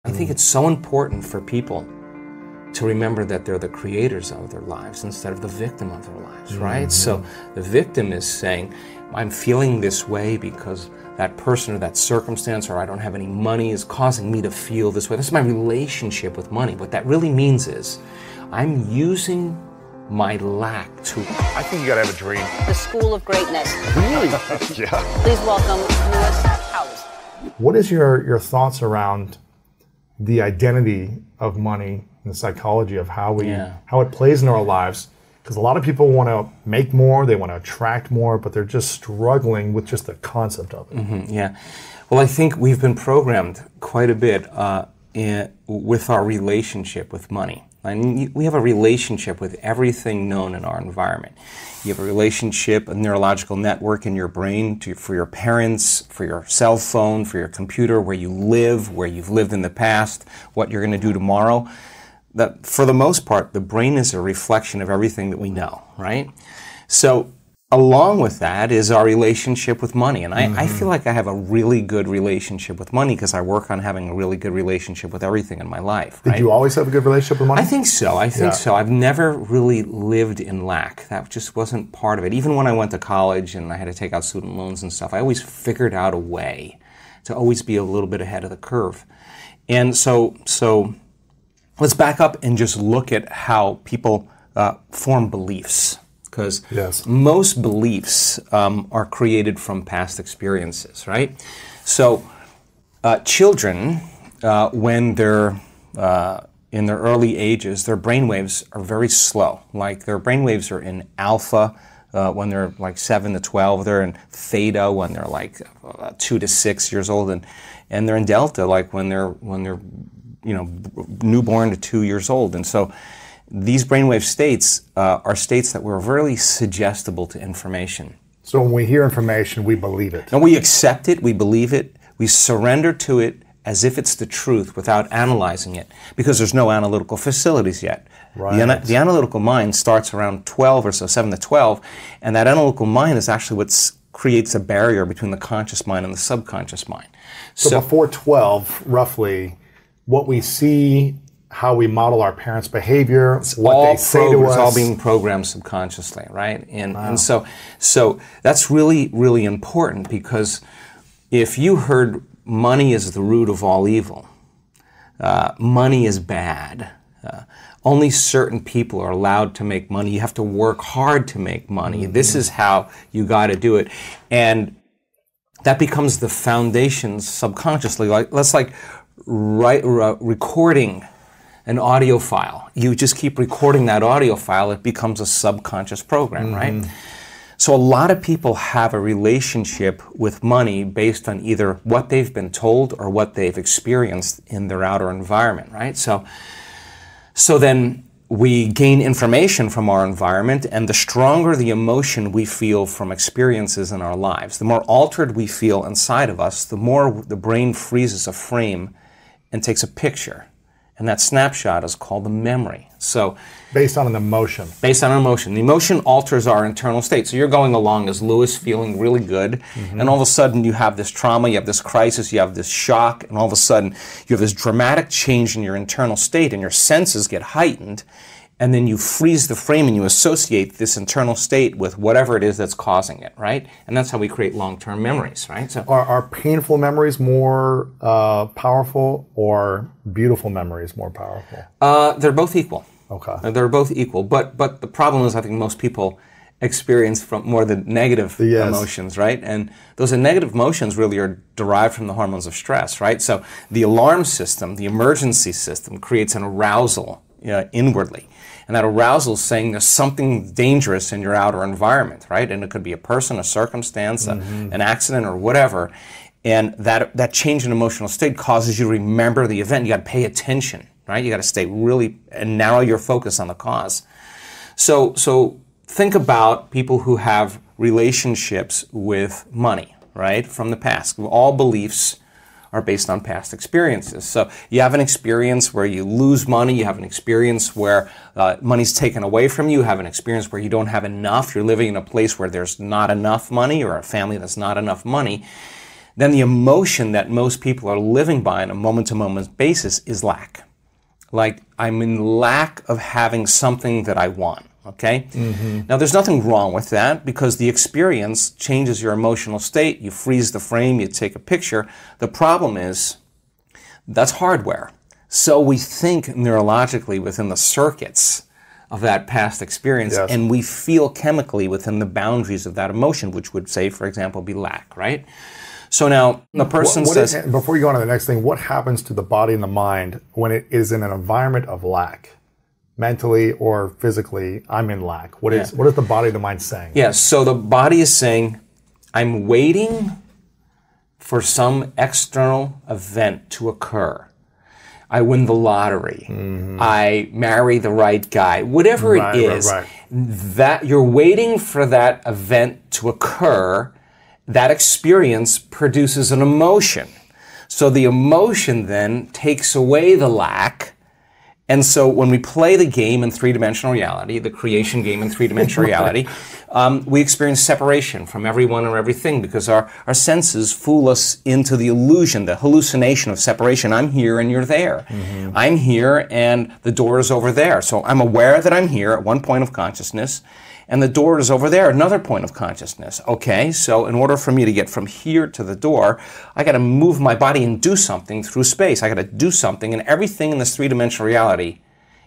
I think it's so important for people to remember that they're the creators of their lives instead of the victim of their lives, right? So the victim is saying, I'm feeling this way because that person or that circumstance, or I don't have any money, is causing me to feel this way. This is my relationship with money. What that really means is I'm using my lack to... I think you gotta have a dream. The School of Greatness. Really? Yeah. Please welcome Lewis Howes. What is your thoughts around the identity of money and the psychology of how it plays in our lives? Because a lot of people want to make more, they want to attract more, but they're just struggling with just the concept of it. Yeah. Well, I think we've been programmed quite a bit with our relationship with money. I mean, we have a relationship with everything known in our environment. You have a relationship, a neurological network in your brain for your parents, for your cell phone, for your computer, where you live, where you've lived in the past, what you're going to do tomorrow. That, for the most part, the brain is a reflection of everything that we know, right? So along with that is our relationship with money. And I feel like I have a really good relationship with money because I work on having a really good relationship with everything in my life. Did you always have a good relationship with money? I think so. I think so. I've never really lived in lack. That just wasn't part of it. Even when I went to college and I had to take out student loans and stuff, I always figured out a way to always be a little bit ahead of the curve. And so let's back up and just look at how people form beliefs. Because most beliefs are created from past experiences, right? So children, when they're in their early ages, their brainwaves are very slow. Like their brainwaves are in alpha when they're like 7 to 12. They're in theta when they're like 2 to 6 years old, and they're in delta like when they're newborn to 2 years old. And so these brainwave states are states that were really suggestible to information. So when we hear information, we believe it. And we accept it, we believe it, we surrender to it as if it's the truth without analyzing it, because there's no analytical facilities yet. Right. The analytical mind starts around 12 or so, 7 to 12, and that analytical mind is actually what creates a barrier between the conscious mind and the subconscious mind. So before 12, roughly, what we see, how we model our parents' behavior, what they say to us. It's all being programmed subconsciously, right? And so that's really, really important, because if you heard money is the root of all evil, money is bad, only certain people are allowed to make money, you have to work hard to make money, this is how you got to do it, and that becomes the foundation subconsciously. Recording an audio file. You just keep recording that audio file, it becomes a subconscious program, right? So a lot of people have a relationship with money based on either what they've been told or what they've experienced in their outer environment, right? So then we gain information from our environment, and the stronger the emotion we feel from experiences in our lives, the more altered we feel inside of us, the more the brain freezes a frame and takes a picture. And that snapshot is called the memory. So, based on an emotion. Based on an emotion. The emotion alters our internal state. So you're going along as Lewis, feeling really good, and all of a sudden you have this trauma, you have this crisis, you have this shock, and all of a sudden you have this dramatic change in your internal state, and your senses get heightened, and then you freeze the frame and you associate this internal state with whatever it is that's causing it, right? And that's how we create long-term memories, right? So are painful memories more powerful, or beautiful memories more powerful? They're both equal. Okay. They're both equal, but the problem is I think most people experience from more the negative emotions, right? And those negative emotions really are derived from the hormones of stress, right? So the alarm system, the emergency system, creates an arousal inwardly. And that arousal is saying there's something dangerous in your outer environment, right? And it could be a person, a circumstance, an accident, or whatever. And that change in emotional state causes you to remember the event. You got to pay attention, right? You got to stay really and narrow your focus on the cause. So think about people who have relationships with money, right, from the past. All beliefs are based on past experiences. So you have an experience where you lose money, you have an experience where money's taken away from you, you have an experience where you don't have enough, you're living in a place where there's not enough money, or a family that's not enough money. then the emotion that most people are living by on a moment-to-moment basis is lack. Like, I'm in lack of having something that I want, okay? Now, there's nothing wrong with that because the experience changes your emotional state. You freeze the frame, you take a picture. The problem is, that's hardware. So we think neurologically within the circuits of that past experience, yes. and we feel chemically within the boundaries of that emotion, which would say, for example, be lack, right? So now the person says... before you go on to the next thing, what happens to the body and the mind when it is in an environment of lack? Mentally or physically, I'm in lack. What is the body and the mind saying? Yeah, so the body is saying, I'm waiting for some external event to occur. I win the lottery. I marry the right guy. Whatever it is, that you're waiting for that event to occur. That experience produces an emotion. So the emotion then takes away the lack. And so when we play the game in three-dimensional reality, the creation game in three-dimensional reality, we experience separation from everyone or everything because our senses fool us into the illusion, the hallucination of separation. I'm here and you're there. I'm here and the door is over there. So I'm aware that I'm here at one point of consciousness and the door is over there, another point of consciousness. Okay, so in order for me to get from here to the door, I got to move my body and do something through space. I got to do something, and everything in this three-dimensional reality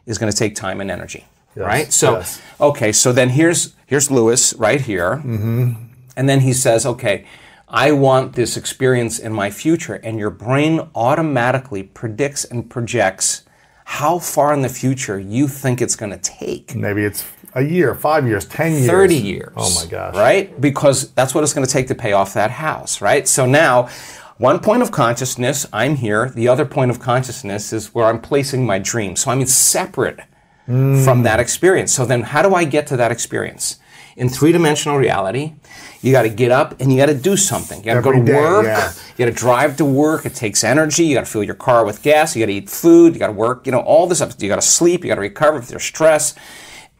is going to take time and energy, right? So, okay, so then here's Lewis right here, and then he says, okay, I want this experience in my future, and your brain automatically predicts and projects how far in the future you think it's going to take. Maybe it's a year, 5 years, 10 years. 30 years. Oh my gosh. Right? Because that's what it's going to take to pay off that house, right? So now, one point of consciousness, I'm here. The other point of consciousness is where I'm placing my dream. So I'm separate from that experience. So then how do I get to that experience? In three-dimensional reality, you got to get up and you got to do something. You got to go to work. You got to drive to work. It takes energy. You got to fill your car with gas. You got to eat food. You got to work. You know, all this stuff. You got to sleep. You got to recover if there's stress.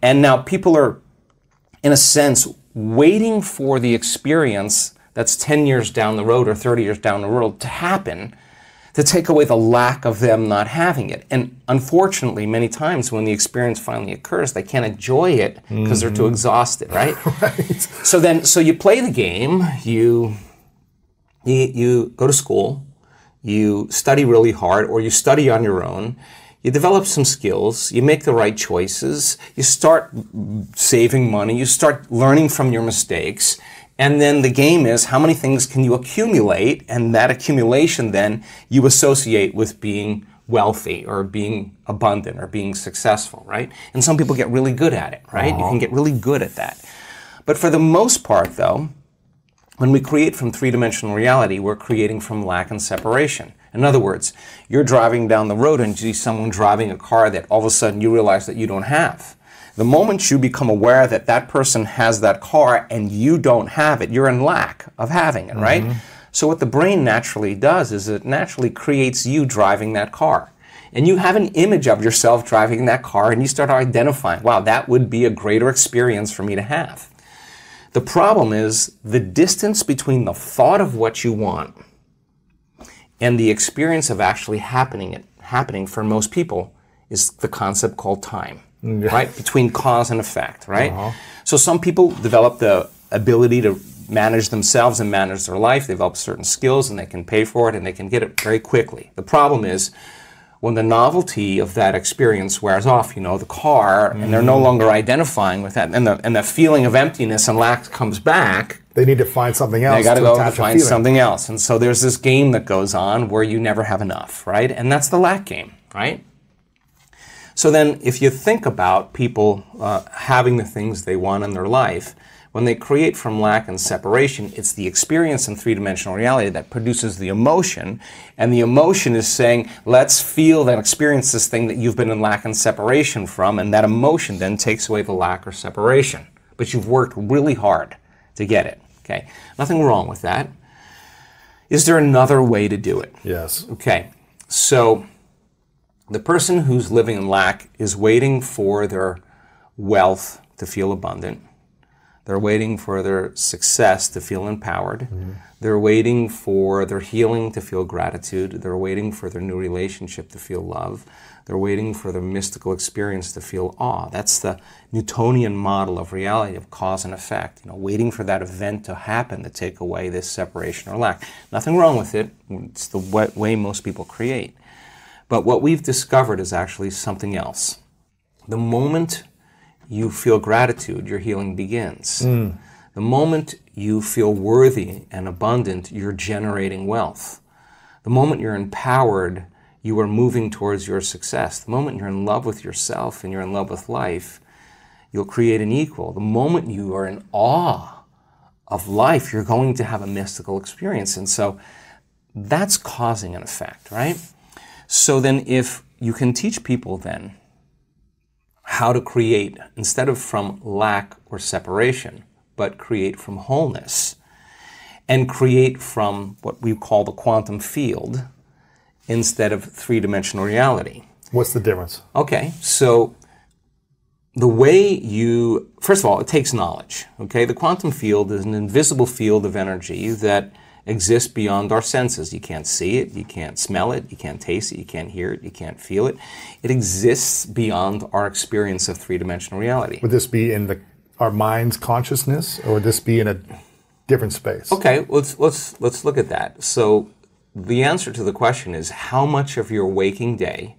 And now people are, in a sense, waiting for the experience that's 10 years down the road or 30 years down the road to happen to take away the lack of them not having it. And unfortunately, many times when the experience finally occurs, they can't enjoy it because they're too exhausted, right? So you play the game, you go to school, you study really hard, or you study on your own. You develop some skills, you make the right choices, you start saving money, you start learning from your mistakes, and then the game is how many things can you accumulate, and that accumulation then you associate with being wealthy or being abundant or being successful, right? And some people get really good at it, right? You can get really good at that. But for the most part, though, when we create from three-dimensional reality, we're creating from lack and separation. In other words, you're driving down the road and you see someone driving a car that all of a sudden you realize that you don't have. The moment you become aware that that person has that car and you don't have it, you're in lack of having it, right? So what the brain naturally does is it naturally creates you driving that car. And you have an image of yourself driving that car and you start identifying, wow, that would be a greater experience for me to have. The problem is the distance between the thought of what you want and the experience of actually happening for most people is the concept called time, right? Between cause and effect, right? So some people develop the ability to manage themselves and manage their life. They develop certain skills and they can pay for it and they can get it very quickly. The problem is when the novelty of that experience wears off, you know, the car, and they're no longer identifying with that, and the feeling of emptiness and lack comes back. They need to find something else. They got to go and find something else. And so there's this game that goes on where you never have enough, right? And that's the lack game, right? So then if you think about people having the things they want in their life, when they create from lack and separation, it's the experience in three-dimensional reality that produces the emotion, and the emotion is saying, let's feel and experience this thing that you've been in lack and separation from, and that emotion then takes away the lack or separation. But you've worked really hard to get it, okay? Nothing wrong with that. Is there another way to do it? Yes. Okay, so the person who's living in lack is waiting for their wealth to feel abundant. They're waiting for their success to feel empowered. They're waiting for their healing to feel gratitude. They're waiting for their new relationship to feel love. They're waiting for their mystical experience to feel awe. That's the Newtonian model of reality, of cause and effect. Waiting for that event to happen to take away this separation or lack. Nothing wrong with it. It's the way most people create. But what we've discovered is actually something else. The moment you feel gratitude, your healing begins. The moment you feel worthy and abundant, you're generating wealth. The moment you're empowered, you are moving towards your success. The moment you're in love with yourself and you're in love with life, you'll create an equal. The moment you are in awe of life, you're going to have a mystical experience. And so that's causing an effect, right? So then if you can teach people then how to create, instead of from lack or separation, but create from wholeness, and create from what we call the quantum field instead of three-dimensional reality. What's the difference? Okay, so the way first of all, it takes knowledge, okay? The quantum field is an invisible field of energy that exists beyond our senses. You can't see it, you can't smell it, you can't taste it, you can't hear it, you can't feel it. It exists beyond our experience of three-dimensional reality. Would this be in our mind's consciousness, or would this be in a different space? Okay, let's look at that. So the answer to the question is, how much of your waking day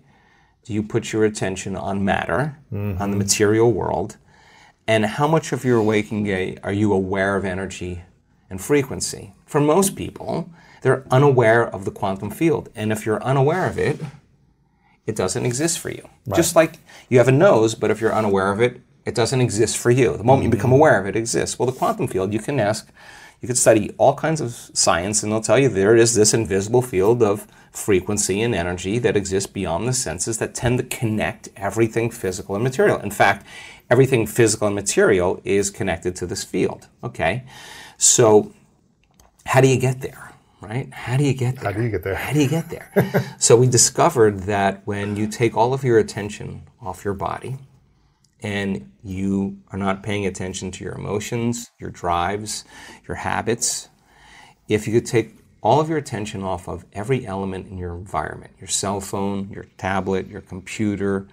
do you put your attention on matter, on the material world, and how much of your waking day are you aware of energy and frequency? For most people, they're unaware of the quantum field. And if you're unaware of it, it doesn't exist for you. Right. Just like you have a nose, but if you're unaware of it, it doesn't exist for you. The moment you become aware of it, it exists. Well, the quantum field, you can study all kinds of science, and they'll tell you there is this invisible field of frequency and energy that exists beyond the senses that tend to connect everything physical and material. In fact, everything physical and material is connected to this field. Okay? So how do you get there, right? How do you get there? How do you get there? How do you get there? So we discovered that when you take all of your attention off your body and you are not paying attention to your emotions, your drives, your habits, if you could take all of your attention off of every element in your environment, your cell phone, your tablet, your computer,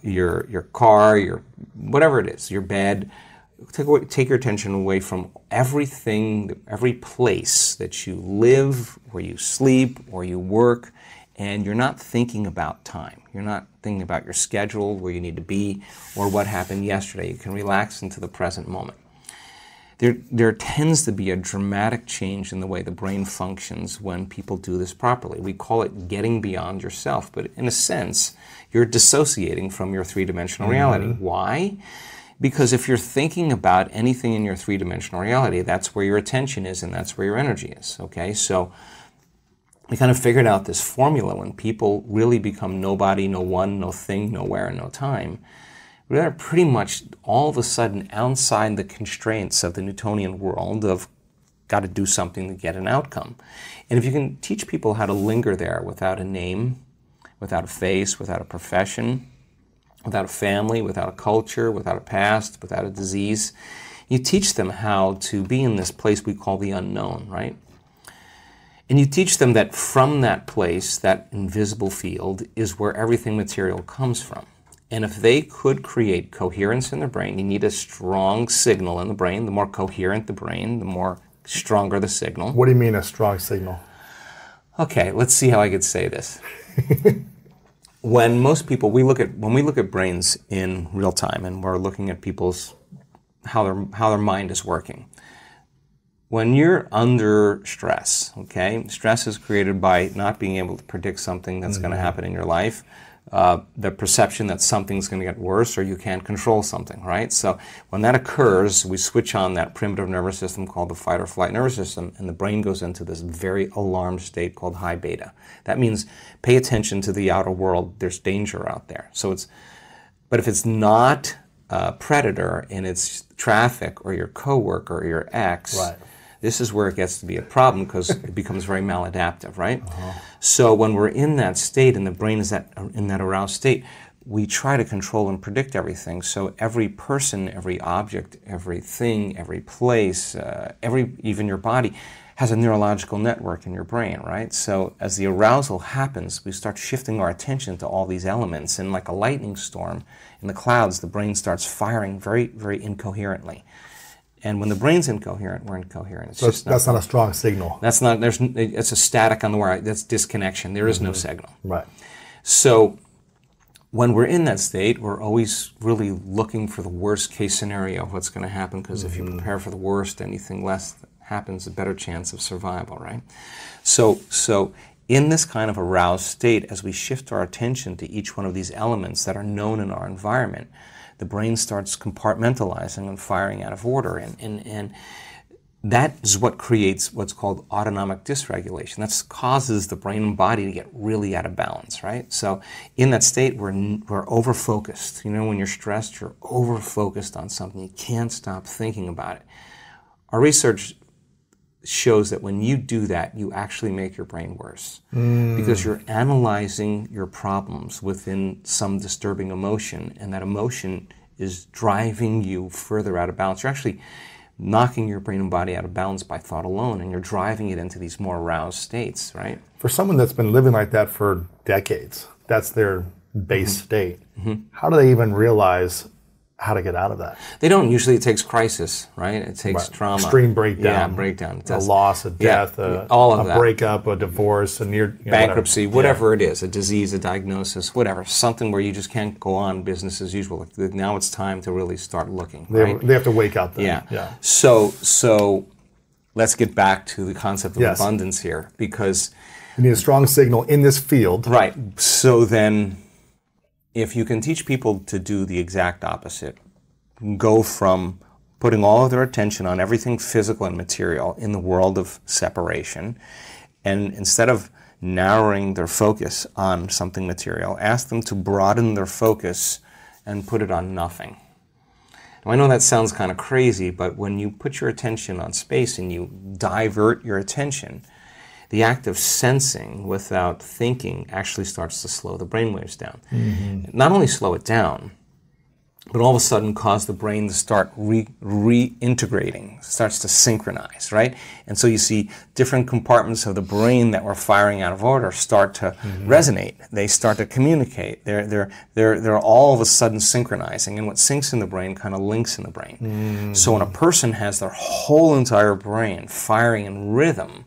your car, your whatever it is, your bed, take your attention away from everything, every place that you live, where you sleep, or you work, and you're not thinking about time. You're not thinking about your schedule, where you need to be, or what happened yesterday. You can relax into the present moment. There tends to be a dramatic change in the way the brain functions when people do this properly. We call it getting beyond yourself, but in a sense, you're dissociating from your three-dimensional reality. Why? Because if you're thinking about anything in your three-dimensional reality, that's where your attention is and that's where your energy is, okay? So we kind of figured out this formula when people really become nobody, no one, no thing, nowhere, and no time. They're pretty much all of a sudden outside the constraints of the Newtonian world of got to do something to get an outcome. And if you can teach people how to linger there without a name, without a face, without a profession, without a family, without a culture, without a past, without a disease, you teach them how to be in this place we call the unknown, right? And you teach them that from that place, that invisible field, is where everything material comes from. And if they could create coherence in their brain, you need a strong signal in the brain. The more coherent the brain, the more stronger the signal. What do you mean a strong signal? Okay, let's see how I could say this. When most people, when we look at brains in real time, and we're looking at people's how their mind is working. When you're under stress, okay, stress is created by not being able to predict something that's going to happen in your life. The perception that something's going to get worse or you can't control something, right? So when that occurs, we switch on that primitive nervous system called the fight or flight nervous system, and the brain goes into this very alarmed state called high beta. That means pay attention to the outer world. There's danger out there. But if it's not a predator and it's traffic or your coworker or your ex, right, this is where it gets to be a problem because it becomes very maladaptive, right? So when we're in that state and the brain is in that aroused state, we try to control and predict everything. So every person, every object, everything, every place, even your body has a neurological network in your brain, right? So as the arousal happens, we start shifting our attention to all these elements, and like a lightning storm in the clouds, the brain starts firing very, very incoherently. And when the brain's incoherent, we're incoherent. It's just that's not a strong signal. That's not. It's a static on the wire. That's disconnection. There is no signal. Right. So when we're in that state, we're always really looking for the worst case scenario of what's going to happen, because if you prepare for the worst, anything less happens, a better chance of survival, right? So in this kind of aroused state, as we shift our attention to each one of these elements that are known in our environment, the brain starts compartmentalizing and firing out of order, and that is what creates what's called autonomic dysregulation. That causes the brain and body to get really out of balance, right? So in that state, we're over-focused. You know, when you're stressed, you're over-focused on something. You can't stop thinking about it. Our research shows that when you do that, you actually make your brain worse, because you're analyzing your problems within some disturbing emotion, and that emotion is driving you further out of balance. You're actually knocking your brain and body out of balance by thought alone, and you're driving it into these more aroused states, right? For someone that's been living like that for decades, that's their base state. How do they even realize how to get out of that? They don't. Usually it takes crisis, right? It takes trauma. Extreme breakdown. Yeah, breakdown. A loss, a death, all of a breakup, a divorce, a near bankruptcy, whatever it is, a disease, a diagnosis, whatever. Something where you just can't go on business as usual. Now it's time to really start looking, right? They have to wake up then. Yeah. So let's get back to the concept of abundance here, because you need a strong signal in this field. Right. So then, if you can teach people to do the exact opposite, go from putting all of their attention on everything physical and material in the world of separation, and instead of narrowing their focus on something material, ask them to broaden their focus and put it on nothing. Now, I know that sounds kind of crazy, but when you put your attention on space and you divert your attention, the act of sensing without thinking actually starts to slow the brainwaves down. Not only slow it down, but all of a sudden cause the brain to start reintegrating, starts to synchronize, right? And so you see different compartments of the brain that were firing out of order start to resonate. They start to communicate. They're all of a sudden synchronizing, and what syncs in the brain kind of links in the brain. So when a person has their whole entire brain firing in rhythm,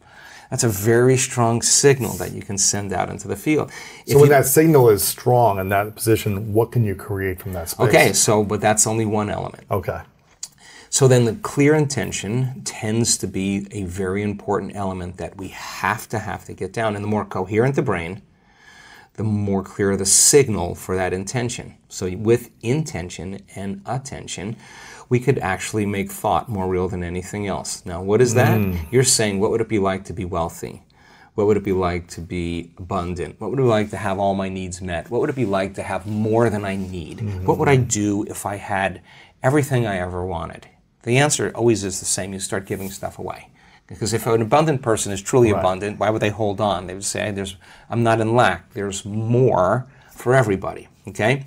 that's a very strong signal that you can send out into the field. So when that signal is strong in that position, what can you create from that space? Okay, but that's only one element. Okay. So then the clear intention tends to be a very important element that we have to get down. And the more coherent the brain, the more clear the signal for that intention. So with intention and attention, we could actually make thought more real than anything else. Now, what is that? You're saying, what would it be like to be wealthy? What would it be like to be abundant? What would it be like to have all my needs met? What would it be like to have more than I need? What would I do if I had everything I ever wanted? The answer always is the same. You start giving stuff away. Because if an abundant person is truly abundant, why would they hold on? They would say, I'm not in lack. There's more for everybody, okay?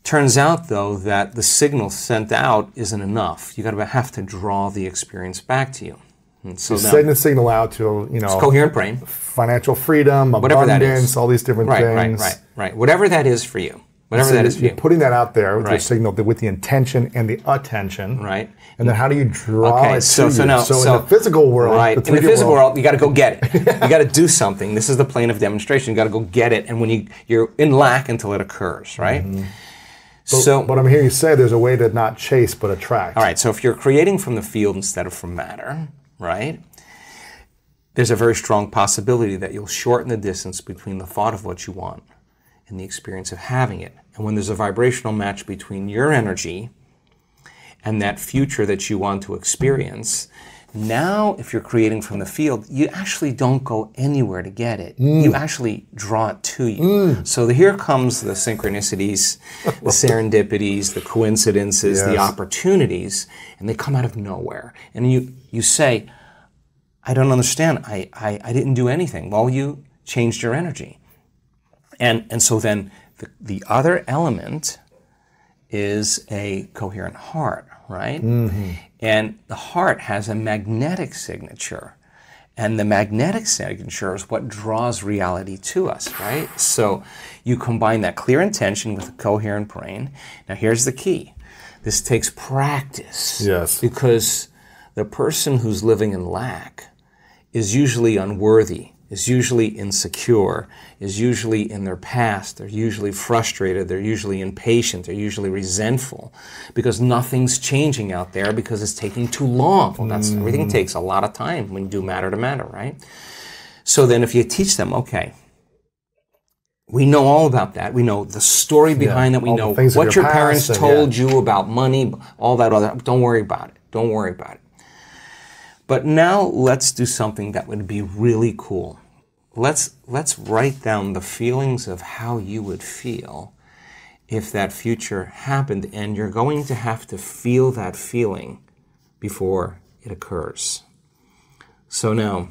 Turns out, though, that the signal sent out isn't enough. You have to draw the experience back to you. And so now, sending the signal out to, coherent brain, financial freedom, whatever abundance, all these different things. Right. Whatever that is for you. Whatever that is for you. You're putting that out there with your signal, with the intention and the attention. Right. And then how do you draw it to you? So in the physical world, in the physical world, you got to go get it. You got to do something. This is the plane of demonstration. You got to go get it, and when you're in lack until it occurs, right? But I'm hearing you say there's a way to not chase but attract. All right. So if you're creating from the field instead of from matter, right? There's a very strong possibility that you'll shorten the distance between the thought of what you want and the experience of having it. And when there's a vibrational match between your energy and that future that you want to experience, now if you're creating from the field, you actually don't go anywhere to get it. You actually draw it to you. So here comes the synchronicities, the serendipities, the coincidences, the opportunities, and they come out of nowhere. And you say, I don't understand. I didn't do anything. Well, you changed your energy. And so then the other element is a coherent heart, right? Mm-hmm. And the heart has a magnetic signature. And the magnetic signature is what draws reality to us, right? So you combine that clear intention with a coherent brain. Now here's the key. This takes practice. Yes. Because the person who's living in lack is usually unworthy, is usually insecure, is usually in their past, they're usually frustrated, they're usually impatient, they're usually resentful because nothing's changing out there because it's taking too long. Well, everything takes a lot of time when you do matter to matter, right? So then if you teach them, okay, we know all about that. We know the story behind that. We know what your parents told you about money, all that other. Don't worry about it. Don't worry about it. But now let's do something that would be really cool. Let's write down the feelings of how you would feel if that future happened, and you're going to have to feel that feeling before it occurs. So now,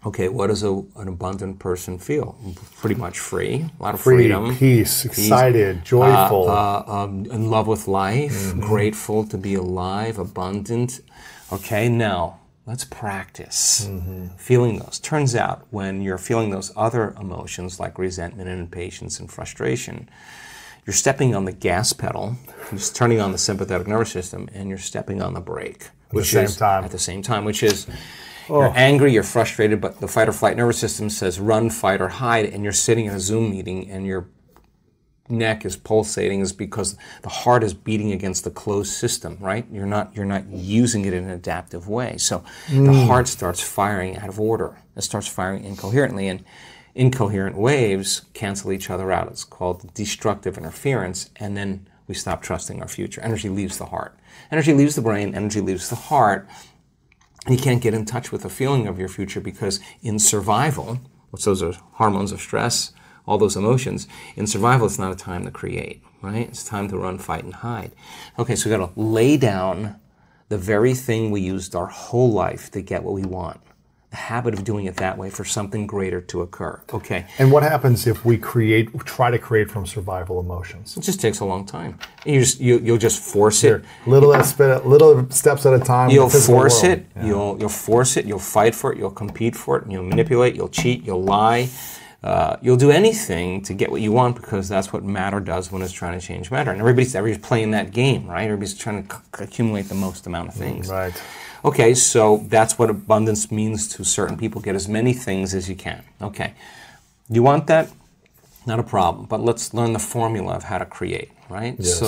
okay, what does an abundant person feel? Pretty much free, a lot of freedom. Peace, excited, joyful. In love with life, grateful to be alive, abundant. Okay, now let's practice feeling those. Turns out when you're feeling those other emotions like resentment and impatience and frustration, you're stepping on the gas pedal, you're just turning on the sympathetic nervous system, and you're stepping on the brake. At the same time, which is you're angry, you're frustrated, but the fight or flight nervous system says run, fight, or hide, and you're sitting in a Zoom meeting and your neck is pulsating is because the heart is beating against the closed system, right? You're not using it in an adaptive way. So the heart starts firing out of order. It starts firing incoherently, and incoherent waves cancel each other out. It's called destructive interference, and then we stop trusting our future. Energy leaves the heart. Energy leaves the brain, energy leaves the heart, and you can't get in touch with the feeling of your future because in survival, which those are hormones of stress, all those emotions, in survival it's not a time to create, right? It's time to run, fight, and hide. Okay, so we've got to lay down the very thing we used our whole life to get what we want. The habit of doing it that way for something greater to occur. Okay. And what happens if we try to create from survival emotions? It just takes a long time. You'll just force it. Little steps at a time. You'll force it. Yeah. You'll force it. You'll fight for it. You'll compete for it. You'll manipulate. You'll cheat. You'll lie. You'll do anything to get what you want because that's what matter does when it's trying to change matter. And everybody's playing that game, right? Everybody's trying to accumulate the most amount of things. Right. Okay, so that's what abundance means to certain people. Get as many things as you can. Okay. You want that? Not a problem. But let's learn the formula of how to create, right? Yes.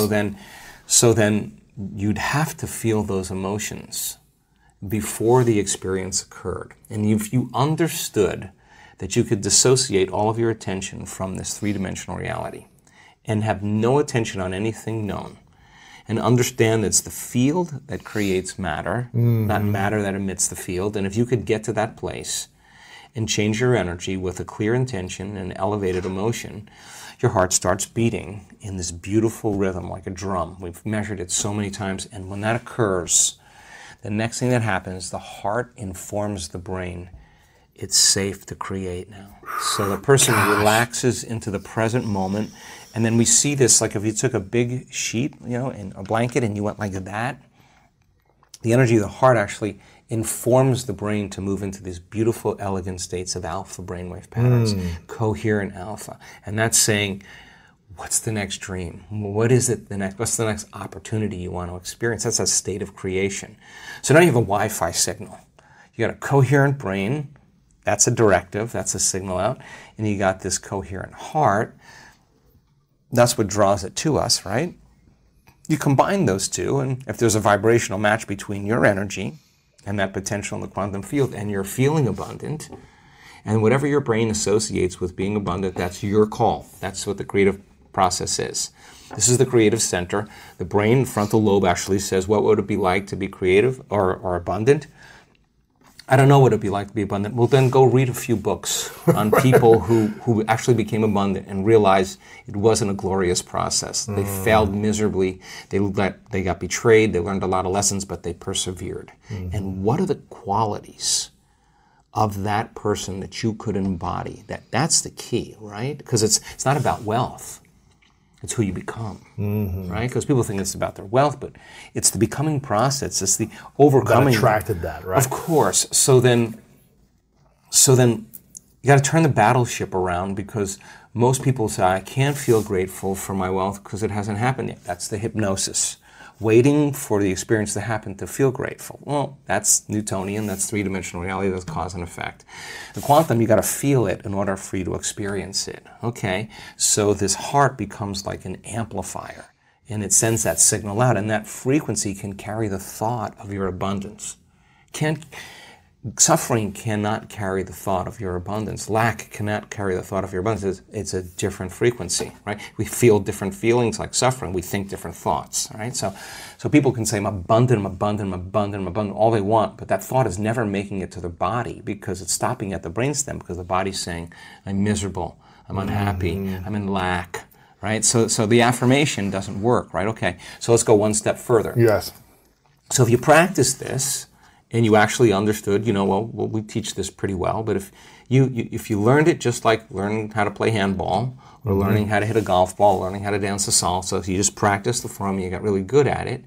So then you'd have to feel those emotions before the experience occurred. And if you understood that you could dissociate all of your attention from this three-dimensional reality and have no attention on anything known, and understand it's the field that creates matter, not matter that emits the field. And if you could get to that place and change your energy with a clear intention and elevated emotion, your heart starts beating in this beautiful rhythm like a drum. We've measured it so many times. And when that occurs, the next thing that happens, the heart informs the brain, it's safe to create now. So the person relaxes into the present moment. And then we see this, like if you took a big sheet, and a blanket, and you went like that, the energy of the heart actually informs the brain to move into these beautiful, elegant states of alpha brainwave patterns, coherent alpha. And that's saying, what's the next dream? What's the next opportunity you want to experience? That's a state of creation. So now you have a Wi-Fi signal. You got a coherent brain, that's a directive, that's a signal out, and you got this coherent heart. That's what draws it to us, right? You combine those two, and if there's a vibrational match between your energy and that potential in the quantum field, and you're feeling abundant, and whatever your brain associates with being abundant, that's your call. That's what the creative process is. This is the creative center. The brain frontal lobe actually says, what would it be like to be creative or abundant? I don't know what it'd be like to be abundant. Well, then go read a few books on people who actually became abundant and realized it wasn't a glorious process. They failed miserably. They got betrayed. They learned a lot of lessons, but they persevered. And what are the qualities of that person that you could embody. That's the key, right? Because it's not about wealth. It's who you become, right? Because people think it's about their wealth, but it's the becoming process. It's the overcoming. That attracted that, right? Of course. So then you got to turn the battleship around, because most people say, I can't feel grateful for my wealth because it hasn't happened yet. That's the hypnosis. Waiting for the experience to happen to feel grateful. Well, that's Newtonian, that's three-dimensional reality, that's cause and effect. The quantum, you got to feel it in order for you to experience it. Okay, so this heart becomes like an amplifier, and it sends that signal out, and that frequency can carry the thought of your abundance. Suffering cannot carry the thought of your abundance. Lack cannot carry the thought of your abundance. It's a different frequency, right? We feel different feelings like suffering. We think different thoughts, right? So people can say, I'm abundant, I'm abundant, I'm abundant, I'm abundant, all they want, but that thought is never making it to their body, because it's stopping at the brainstem, because the body's saying, I'm miserable, I'm unhappy, I'm in lack, right? So the affirmation doesn't work, right? Okay, so let's go one step further. Yes. So if you practice this, and you actually understood, well, we teach this pretty well, but if you learned it just like learning how to play handball, or learning how to hit a golf ball, learning how to dance the salsa, if you just practiced the form and you got really good at it,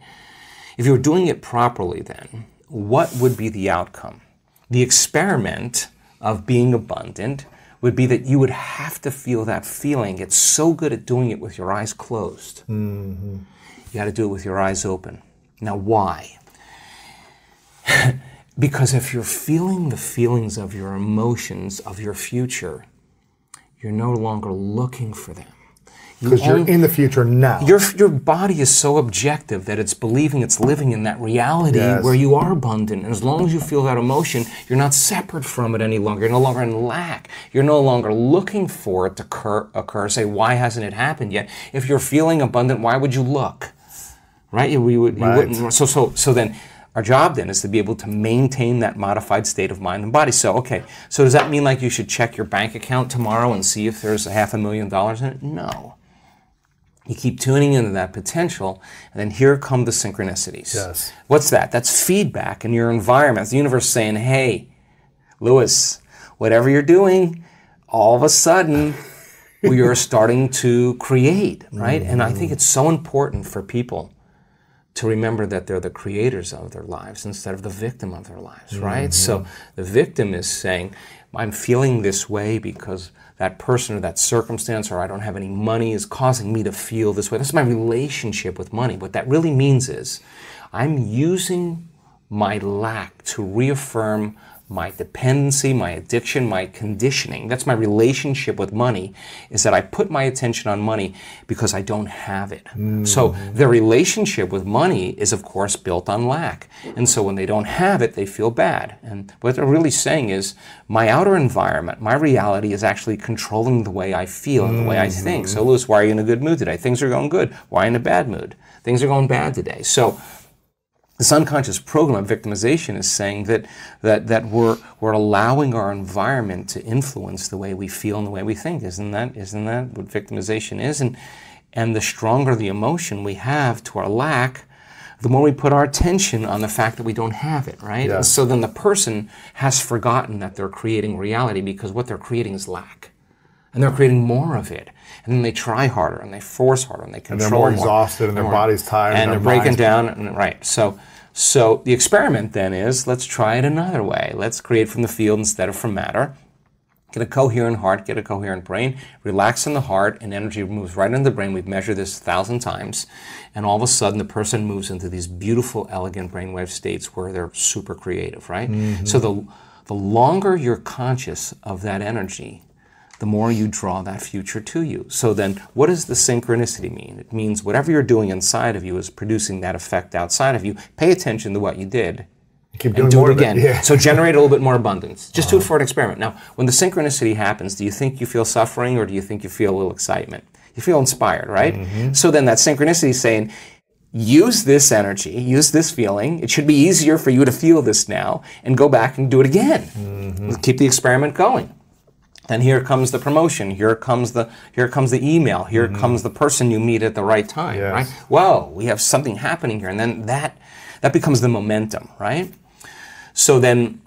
if you were doing it properly then, what would be the outcome? The experiment of being abundant would be that you would have to feel that feeling. It's so good at doing it with your eyes closed. You got to do it with your eyes open. Now, why? Because if you're feeling the feelings of your emotions, of your future, you're no longer looking for them. Because you're in the future now. Your body is so objective that it's believing it's living in that reality where you are abundant. And as long as you feel that emotion, you're not separate from it any longer. You're no longer in lack. You're no longer looking for it to occur. Say, why hasn't it happened yet? If you're feeling abundant, why would you look? Right? You wouldn't. So then, our job then is to be able to maintain that modified state of mind and body. So, okay, so does that mean like you should check your bank account tomorrow and see if there's $500,000 in it? No. You keep tuning into that potential, and then here come the synchronicities. Yes. What's that? That's feedback in your environment. The universe saying, hey, Lewis, whatever you're doing, all of a sudden, we are starting to create, right? And I think it's so important for people to remember that they're the creators of their lives instead of the victim of their lives, right? So the victim is saying, I'm feeling this way because that person or that circumstance, or I don't have any money, is causing me to feel this way. That's my relationship with money. What that really means is I'm using my lack to reaffirm my dependency, my addiction, my conditioning. That's my relationship with money, is that I put my attention on money because I don't have it. So their relationship with money is, of course, built on lack. And so when they don't have it, they feel bad. And what they're really saying is, my outer environment, my reality is actually controlling the way I feel and the way I think. So, Lewis, why are you in a good mood today? Things are going good. Why are you in a bad mood? Things are going bad today. So this unconscious program of victimization is saying that we're allowing our environment to influence the way we feel and the way we think. Isn't that what victimization is? And the stronger the emotion we have to our lack, the more we put our attention on the fact that we don't have it, right? Yeah. And so then the person has forgotten that they're creating reality, because what they're creating is lack. And they're creating more of it. And then they try harder, and they force harder, and they control more. And they're more exhausted, and their body's tired. And they're breaking down, right. So the experiment then is, let's try it another way. Let's create from the field instead of from matter. Get a coherent heart, get a coherent brain, relax in the heart, and energy moves right into the brain. We've measured this 1,000 times. And all of a sudden, the person moves into these beautiful, elegant brainwave states where they're super creative, right? So the longer you're conscious of that energy, the more you draw that future to you. So then, what does the synchronicity mean? It means whatever you're doing inside of you is producing that effect outside of you. Pay attention to what you did. Keep doing and do more it again. Yeah. So generate a little bit more abundance. Just do it for an experiment. Now, when the synchronicity happens, do you think you feel suffering, or do you think you feel a little excitement? You feel inspired, right? So then that synchronicity is saying, use this energy, use this feeling. It should be easier for you to feel this now, and go back and do it again. Keep the experiment going. And here comes the promotion. Here comes the email. Here comes the person you meet at the right time. Yes. Right? Whoa, we have something happening here, and then that becomes the momentum, right? So then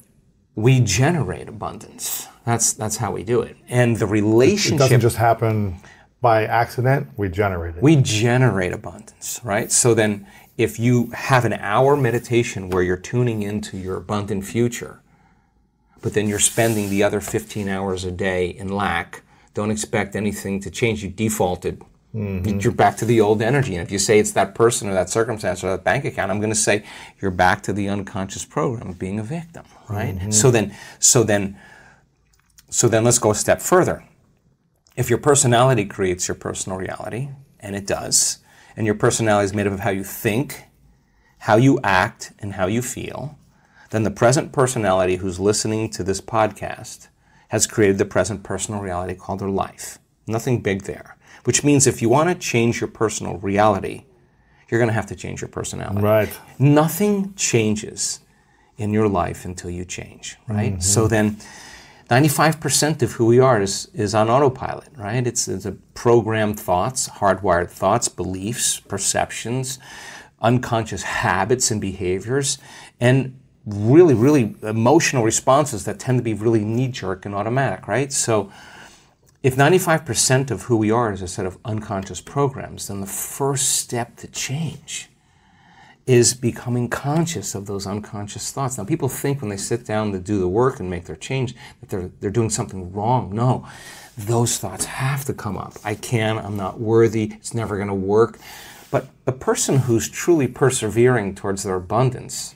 we generate abundance. That's how we do it. And the relationship... It doesn't just happen by accident, we generate it. We generate abundance, right? So then if you have an hour meditation where you're tuning into your abundant future, but then you're spending the other 15 hours a day in lack, don't expect anything to change. You defaulted. You're back to the old energy. And if you say it's that person or that circumstance or that bank account, I'm going to say you're back to the unconscious program of being a victim, right? So then let's go a step further. If your personality creates your personal reality, and it does, and your personality is made up of how you think, how you act, and how you feel, then the present personality who's listening to this podcast has created the present personal reality called their life. Nothing big there. Which means if you want to change your personal reality, you're going to have to change your personality. Right. Nothing changes in your life until you change, right? So then 95% of who we are is on autopilot, right? It's a programmed thoughts, hardwired thoughts, beliefs, perceptions, unconscious habits and behaviors, and really, really emotional responses that tend to be really knee-jerk and automatic, right? So if 95% of who we are is a set of unconscious programs, then the first step to change is becoming conscious of those unconscious thoughts. Now, people think when they sit down to do the work and make their change that they're doing something wrong. No, those thoughts have to come up. I'm not worthy, it's never going to work. But the person who's truly persevering towards their abundance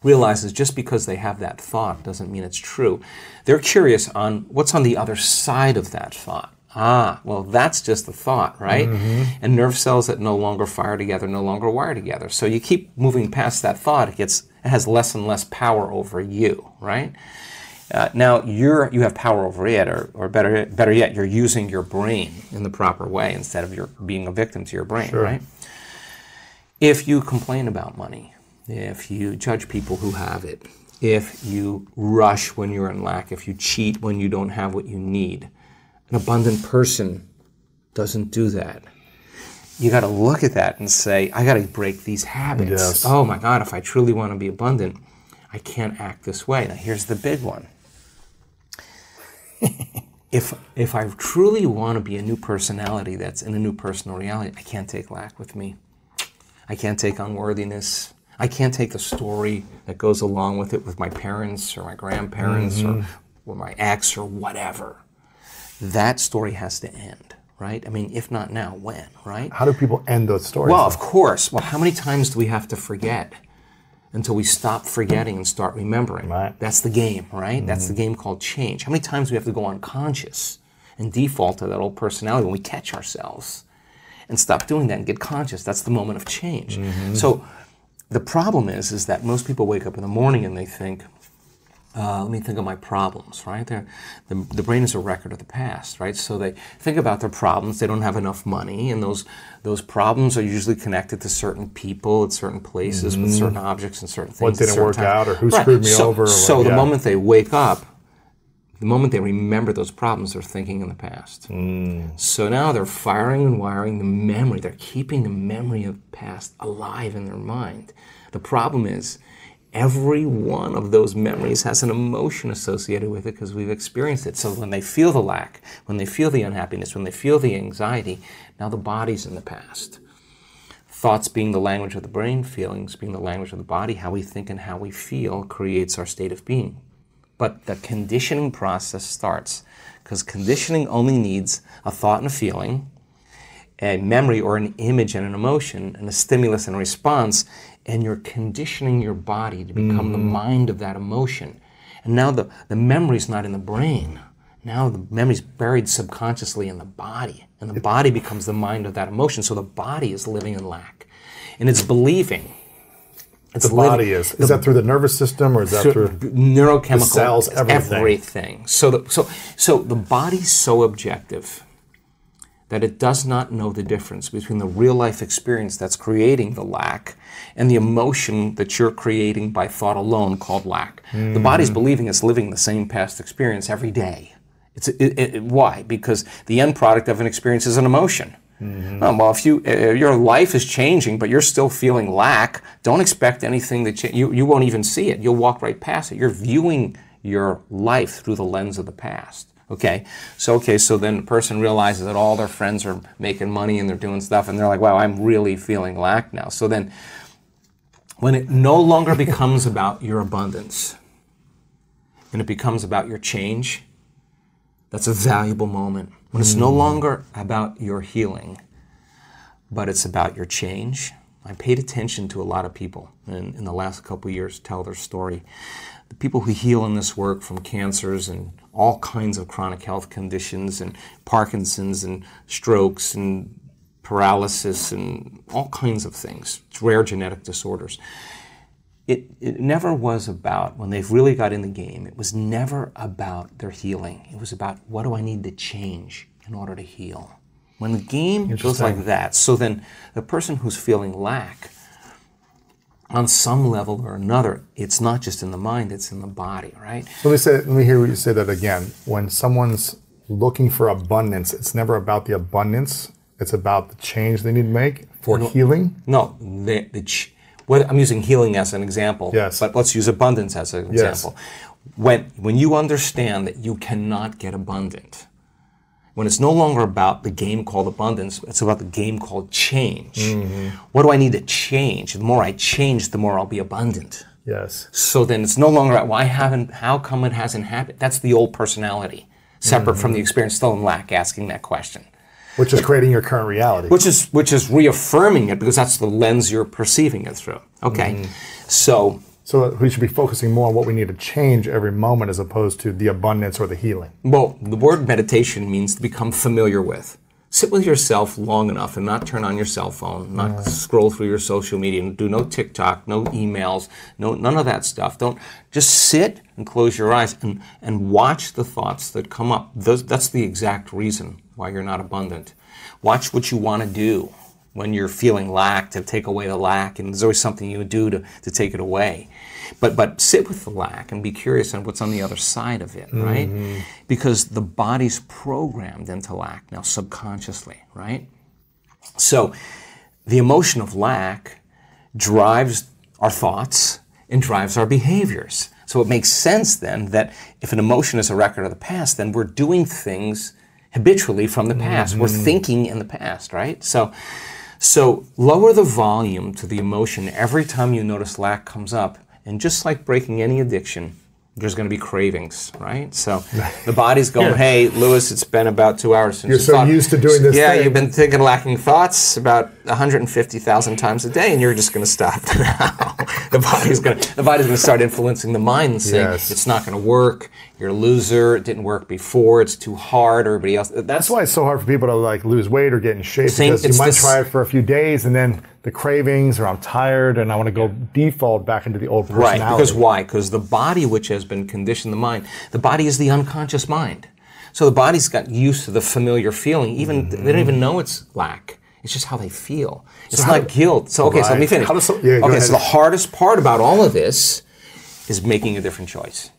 realizes just because they have that thought doesn't mean it's true. They're curious on what's on the other side of that thought. Well, that's just a thought, right? And nerve cells that no longer fire together no longer wire together. So you keep moving past that thought, it has less and less power over you, right? Now you have power over it, or better yet, you're using your brain in the proper way instead of being a victim to your brain, right? If you complain about money, if you judge people who have it, if you rush when you're in lack, if you cheat when you don't have what you need, an abundant person doesn't do that. You got to look at that and say, I got to break these habits. Yes. Oh my God, if I truly want to be abundant, I can't act this way. Now here's the big one. If I truly want to be a new personality that's in a new personal reality, I can't take lack with me. I can't take unworthiness. I can't take the story that goes along with it with my parents or my grandparents or my ex or whatever. That story has to end, right? I mean, if not now, when, right? How do people end those stories? Well, of course. Well, how many times do we have to forget until we stop forgetting and start remembering? Right. That's the game, right? That's the game called change. How many times do we have to go unconscious and default to that old personality when we catch ourselves and stop doing that and get conscious? That's the moment of change. So the problem is that most people wake up in the morning and they think, let me think of my problems, right? The brain is a record of the past, right? So they think about their problems. They don't have enough money, and those problems are usually connected to certain people at certain places with certain objects and certain things. What didn't work out, or who Right. screwed me over. Or so the moment they wake up, the moment they remember those problems, they're thinking in the past. So now they're firing and wiring the memory. They're keeping the memory of the past alive in their mind. The problem is, every one of those memories has an emotion associated with it because we've experienced it. So when they feel the lack, when they feel the unhappiness, when they feel the anxiety, now the body's in the past. Thoughts being the language of the brain, feelings being the language of the body, how we think and how we feel creates our state of being. But the conditioning process starts because conditioning only needs a thought and a feeling, a memory or an image and an emotion, and a stimulus and a response, and you're conditioning your body to become the mind of that emotion. And now the memory's not in the brain. Now the memory's buried subconsciously in the body, and the body becomes the mind of that emotion. So the body is living in lack, and it's believing. It's the body is that through the nervous system, or is that through neurochemical, the cells, everything? So the body's so objective that it does not know the difference between the real life experience that's creating the lack and the emotion that you're creating by thought alone called lack. The body's believing it's living the same past experience every day. Why? Because the end product of an experience is an emotion. Well, if your life is changing, but you're still feeling lack, don't expect anything that you won't even see it. You'll walk right past it. You're viewing your life through the lens of the past. Okay, so then the person realizes that all their friends are making money and they're doing stuff, and they're like, wow, I'm really feeling lack now. So then when it no longer becomes about your abundance and it becomes about your change, that's a valuable moment. When it's no longer about your healing, but it's about your change. I paid attention to a lot of people in the last couple of years tell their story. The people who heal in this work from cancers and all kinds of chronic health conditions and Parkinson's and strokes and paralysis and all kinds of things, rare genetic disorders. It never was about, when they've really got in the game, it was never about their healing. It was about, what do I need to change in order to heal? When the game goes like that, so then the person who's feeling lack, on some level or another, it's not just in the mind, it's in the body, right? Let me hear you say that again. When someone's looking for abundance, it's never about the abundance, it's about the change they need to make for healing? No, I'm using healing as an example, yes. But let's use abundance as an example. When you understand that you cannot get abundant, when it's no longer about the game called abundance, it's about the game called change. Mm-hmm. What do I need to change? The more I change, the more I'll be abundant. Yes. So then it's no longer about how come it hasn't happened? That's the old personality, separate from the experience, still in lack, asking that question. Which is creating your current reality. Which is reaffirming it, because that's the lens you're perceiving it through. Okay, So we should be focusing more on what we need to change every moment as opposed to the abundance or the healing. Well, the word meditation means to become familiar with. Sit with yourself long enough and not turn on your cell phone, not scroll through your social media, do no TikTok, no emails, none of that stuff. Don't just sit and close your eyes and watch the thoughts that come up. That's the exact reason why you're not abundant. Watch what you want to do when you're feeling lack, to take away the lack, and there's always something you would do to take it away. But sit with the lack and be curious on what's on the other side of it, right? Mm-hmm. Because the body's programmed into lack now subconsciously, right? So the emotion of lack drives our thoughts and drives our behaviors. So it makes sense then that if an emotion is a record of the past, then we're doing things habitually from the past. Mm-hmm. We're thinking in the past, right? So lower the volume to the emotion every time you notice lack comes up. And just like breaking any addiction, there's going to be cravings, right? So the body's going, hey, Lewis, it's been about 2 hours since you're so used to doing this thing. You've been thinking lacking thoughts about 150,000 times a day, and you're just going to stop now. The body's going to start influencing the mind and saying, it's not going to work, you're a loser, it didn't work before, it's too hard, everybody else. That's why it's so hard for people to like lose weight or get in shape, because you might try it for a few days and then the cravings, or I'm tired and I want to go default back into the old personality. Right, because why? Because the body, which has been conditioned, the mind, the body is the unconscious mind. So the body's got used to the familiar feeling. Even they don't even know it's lack. It's just how they feel. It's not guilt. So so let me finish. So the hardest part about all of this is making a different choice.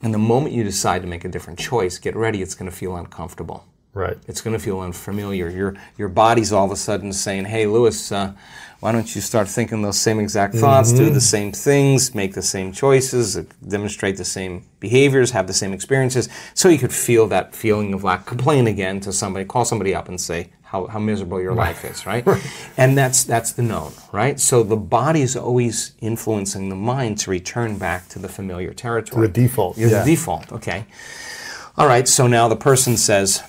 And the moment you decide to make a different choice, get ready, it's going to feel uncomfortable. Right. It's going to feel unfamiliar. Your body's all of a sudden saying, hey, Lewis, why don't you start thinking those same exact thoughts, do the same things, make the same choices, demonstrate the same behaviors, have the same experiences, so you could feel that feeling of lack. Complain again to somebody, call somebody up and say how miserable your life is, right? And that's the known, right? So the body is always influencing the mind to return back to the familiar territory. To the default. The default, okay. All right, so now the person says,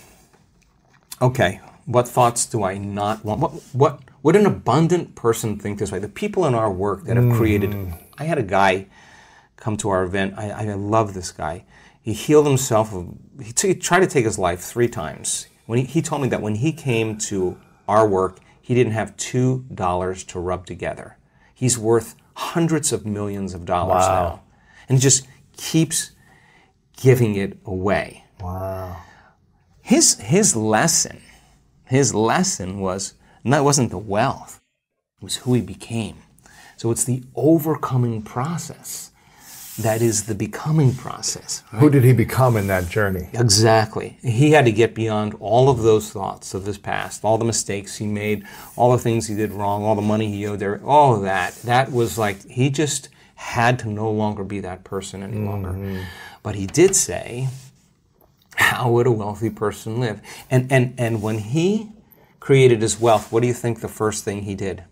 okay, what thoughts do I not want? What would an abundant person think this way? The people in our work that have created, I had a guy come to our event. I love this guy. He healed himself. He tried to take his life 3 times. When he told me that when he came to our work, he didn't have $2 to rub together. He's worth hundreds of millions of dollars now. And he just keeps giving it away. Wow. His lesson wasn't the wealth, it was who he became. So it's the overcoming process that is the becoming process. Right? Who did he become in that journey? Exactly. He had to get beyond all of those thoughts of his past, all the mistakes he made, all the things he did wrong, all the money he owed there, all of that. That was like, he just had to no longer be that person any longer. But he did say, how would a wealthy person live? And when he created his wealth, what do you think the first thing he did?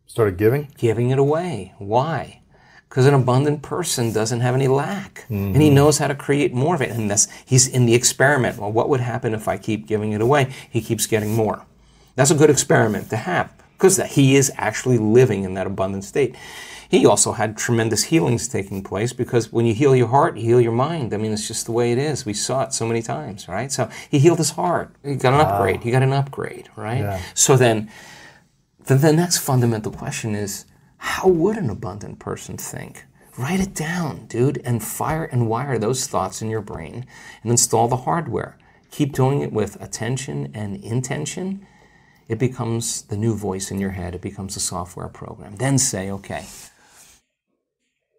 Started giving? Giving it away. Why? Because an abundant person doesn't have any lack. And he knows how to create more of it. And he's in the experiment. Well, what would happen if I keep giving it away? He keeps getting more. That's a good experiment to have, because he is actually living in that abundant state. He also had tremendous healings taking place, because when you heal your heart, you heal your mind. I mean, it's just the way it is. We saw it so many times, right? So he healed his heart. He got an upgrade. He got an upgrade, right? Yeah. So then the next fundamental question is, how would an abundant person think? Write it down, dude, and fire and wire those thoughts in your brain and install the hardware. Keep doing it with attention and intention. It becomes the new voice in your head. It becomes a software program. Then say, okay,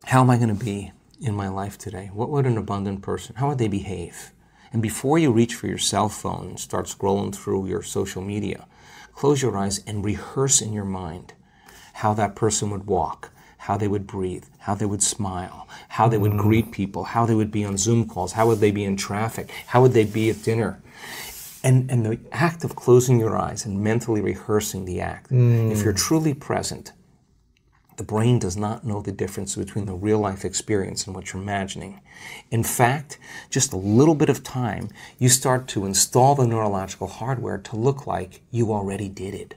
how am I going to be in my life today? What would an abundant person, how would they behave? And before you reach for your cell phone and start scrolling through your social media, close your eyes and rehearse in your mind how that person would walk, how they would breathe, how they would smile, how they would greet people, how they would be on Zoom calls, how would they be in traffic, how would they be at dinner. And the act of closing your eyes and mentally rehearsing the act, if you're truly present, the brain does not know the difference between the real life experience and what you're imagining. In fact, just a little bit of time, you start to install the neurological hardware to look like you already did it.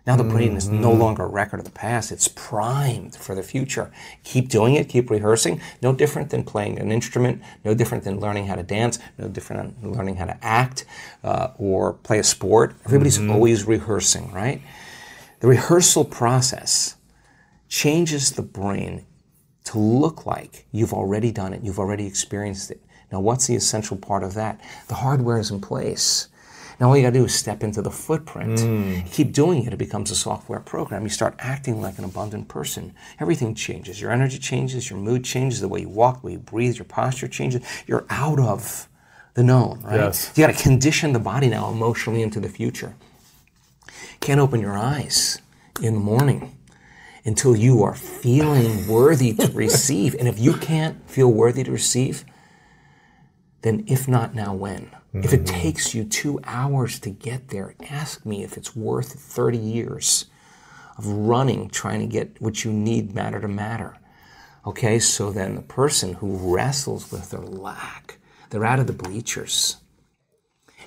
Now the brain is no longer a record of the past. It's primed for the future. Keep doing it. Keep rehearsing. No different than playing an instrument. No different than learning how to dance. No different than learning how to act or play a sport. Everybody's always rehearsing, right? The rehearsal process changes the brain to look like you've already done it. You've already experienced it. Now, what's the essential part of that? The hardware is in place. Now all you got to do is step into the footprint. You keep doing it, it becomes a software program. You start acting like an abundant person. Everything changes. Your energy changes, your mood changes, the way you walk, the way you breathe, your posture changes. You're out of the known, right? Yes. You got to condition the body now emotionally into the future. Can't open your eyes in the morning until you are feeling worthy to receive. And if you can't feel worthy to receive, then if not now, when? If it takes you 2 hours to get there, ask me if it's worth 30 years of running, trying to get what you need matter to matter. Okay, so then the person who wrestles with their lack, they're out of the bleachers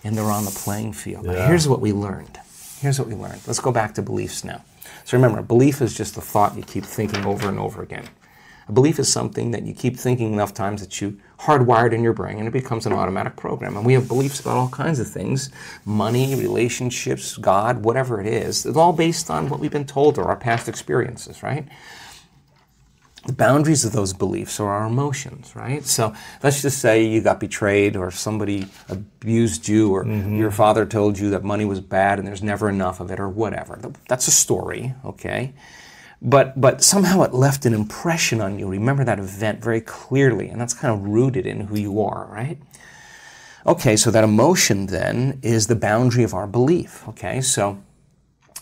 and they're on the playing field. Now, here's what we learned. Let's go back to beliefs now. So remember, a belief is just a thought you keep thinking over and over again. A belief is something that you keep thinking enough times that you hardwired in your brain and it becomes an automatic program. And we have beliefs about all kinds of things, money, relationships, God, whatever it is. It's all based on what we've been told or our past experiences, right? The boundaries of those beliefs are our emotions, right? So let's just say you got betrayed or somebody abused you or your father told you that money was bad and there's never enough of it or whatever. That's a story, okay? But somehow it left an impression on you. Remember that event very clearly, and that's kind of rooted in who you are, right? Okay, so that emotion then is the boundary of our belief, okay? So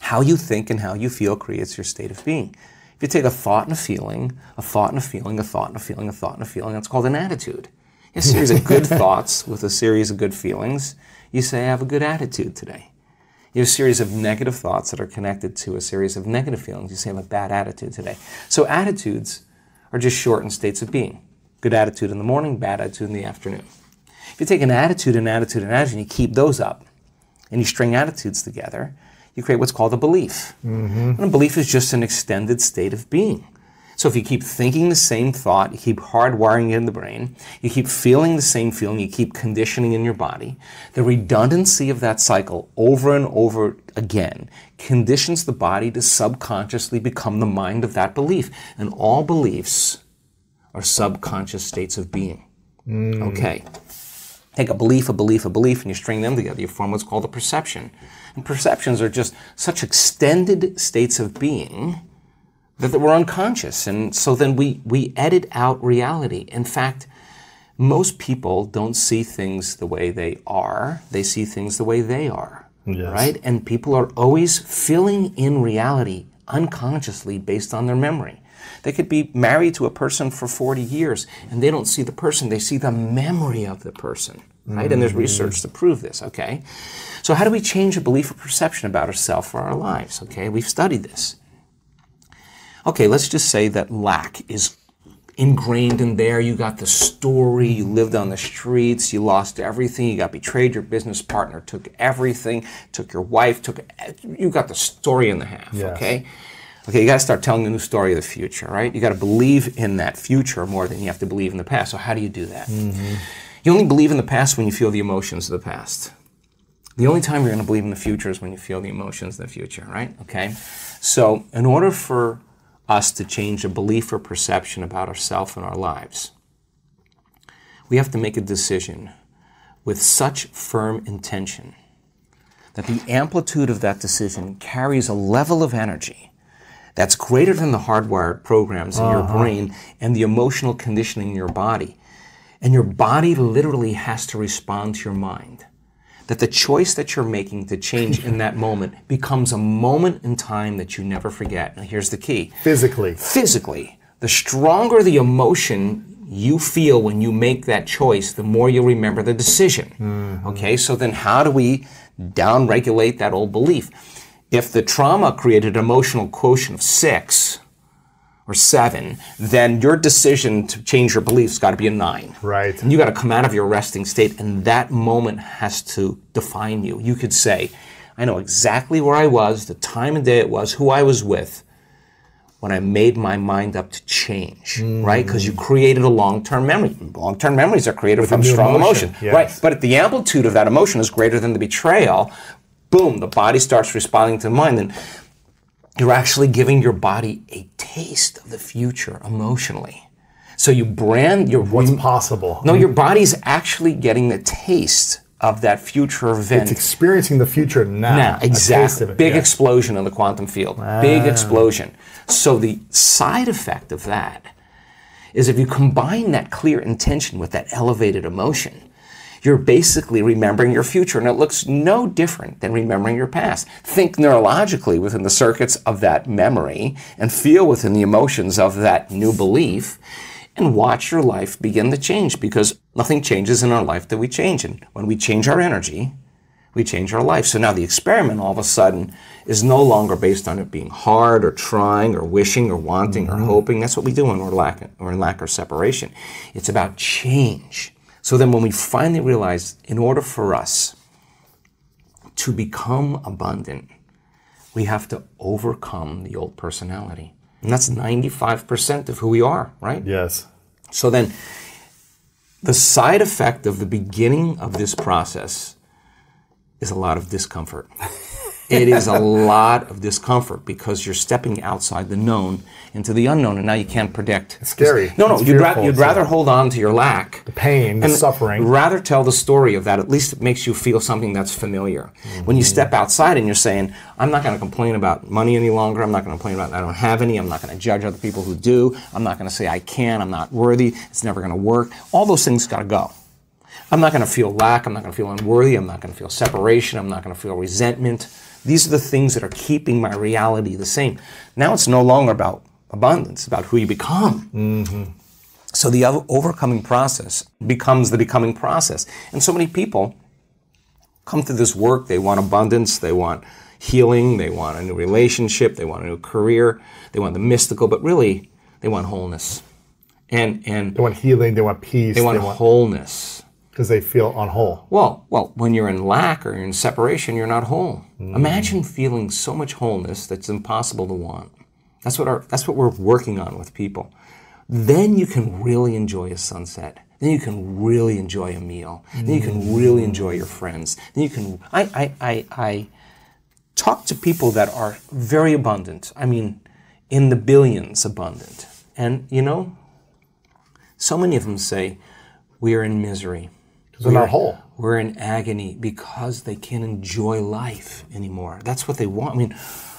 how you think and how you feel creates your state of being. If you take a thought and a feeling, a thought and a feeling, a thought and a feeling, a thought and a feeling, that's called an attitude. A series of good thoughts with a series of good feelings. You say, I have a good attitude today. You have a series of negative thoughts that are connected to a series of negative feelings. You say, I have a bad attitude today. So attitudes are just shortened states of being. Good attitude in the morning, bad attitude in the afternoon. If you take an attitude, and you keep those up, and you string attitudes together, you create what's called a belief. And a belief is just an extended state of being. So if you keep thinking the same thought, you keep hardwiring it in the brain, you keep feeling the same feeling, you keep conditioning in your body, the redundancy of that cycle over and over again conditions the body to subconsciously become the mind of that belief. And all beliefs are subconscious states of being. Okay. Take a belief, and you string them together. You form what's called a perception. And perceptions are just such extended states of being that we're unconscious. And so then we edit out reality. In fact, most people don't see things the way they are. They see things the way they are. Yes. Right? And people are always filling in reality unconsciously based on their memory. They could be married to a person for 40 years, and they don't see the person, they see the memory of the person, right? And there's research to prove this, okay? So how do we change a belief or perception about ourselves or our lives, okay? We've studied this. Okay, let's just say that lack is ingrained in there. You got the story, you lived on the streets, you lost everything, you got betrayed, your business partner took everything, took your wife, you got the story in the half, okay? Okay, you got to start telling the new story of the future, right? You got to believe in that future more than you have to believe in the past. So how do you do that? You only believe in the past when you feel the emotions of the past. The only time you're going to believe in the future is when you feel the emotions of the future, right? Okay? So in order for us to change a belief or perception about ourselves and our lives, we have to make a decision with such firm intention that the amplitude of that decision carries a level of energy that's greater than the hardwired programs in your brain and the emotional conditioning in your body. And your body literally has to respond to your mind. That the choice that you're making to change in that moment becomes a moment in time that you never forget. Now here's the key. Physically. Physically. The stronger the emotion you feel when you make that choice, the more you'll remember the decision. Okay, so then how do we down-regulate that old belief? If the trauma created an emotional quotient of 6 or 7, then your decision to change your beliefs got to be a 9. Right. And you got to come out of your resting state, and that moment has to define you. You could say, I know exactly where I was, the time of day it was, who I was with, when I made my mind up to change, right? Because you created a long-term memory. Long-term memories are created from strong emotion. Yes. Right. But if the amplitude of that emotion is greater than the betrayal, boom, the body starts responding to the mind, and you're actually giving your body a taste of the future emotionally. So you brand your... What's possible. No, your body's actually getting the taste of that future event. It's experiencing the future now. Now, exactly. Big yeah. explosion in the quantum field. Big explosion. So the side effect of that is if you combine that clear intention with that elevated emotion, you're basically remembering your future, and it looks no different than remembering your past. Think neurologically within the circuits of that memory and feel within the emotions of that new belief and watch your life begin to change, because nothing changes in our life that we change. And when we change our energy, we change our life. So now the experiment all of a sudden is no longer based on it being hard or trying or wishing or wanting or hoping. That's what we do when we're in lack or separation. It's about change. So then when we finally realize, in order for us to become abundant, we have to overcome the old personality. And that's 95% of who we are, right? Yes. So then the side effect of the beginning of this process is a lot of discomfort. It is a lot of discomfort because you're stepping outside the known into the unknown, and now you can't predict. It's scary. No, it's you'd rather hold on to your lack. The pain, the suffering. Rather tell the story of that. At least it makes you feel something that's familiar. When you step outside and you're saying, I'm not going to complain about money any longer. I'm not going to complain about I don't have any. I'm not going to judge other people who do. I'm not going to say I can't. I'm not worthy. It's never going to work. All those things got to go. I'm not going to feel lack. I'm not going to feel unworthy. I'm not going to feel separation. I'm not going to feel resentment. These are the things that are keeping my reality the same. Now it's no longer about abundance, about who you become. So the overcoming process becomes the becoming process. And so many people come to this work, they want abundance, they want healing, they want a new relationship, they want a new career, they want the mystical, but really they want wholeness. And they want healing, they want peace. They want wholeness. Because they feel unwhole. Well, when you're in lack or you're in separation, you're not whole. Imagine feeling so much wholeness that's impossible to want. That's what we're working on with people. Then you can really enjoy a sunset. Then you can really enjoy a meal. Then you can really enjoy your friends. Then you can. I talk to people that are very abundant. I mean, in the billions abundant, and so many of them say we are in misery. They're not whole. We're in agony because they can't enjoy life anymore. That's what they want. I mean,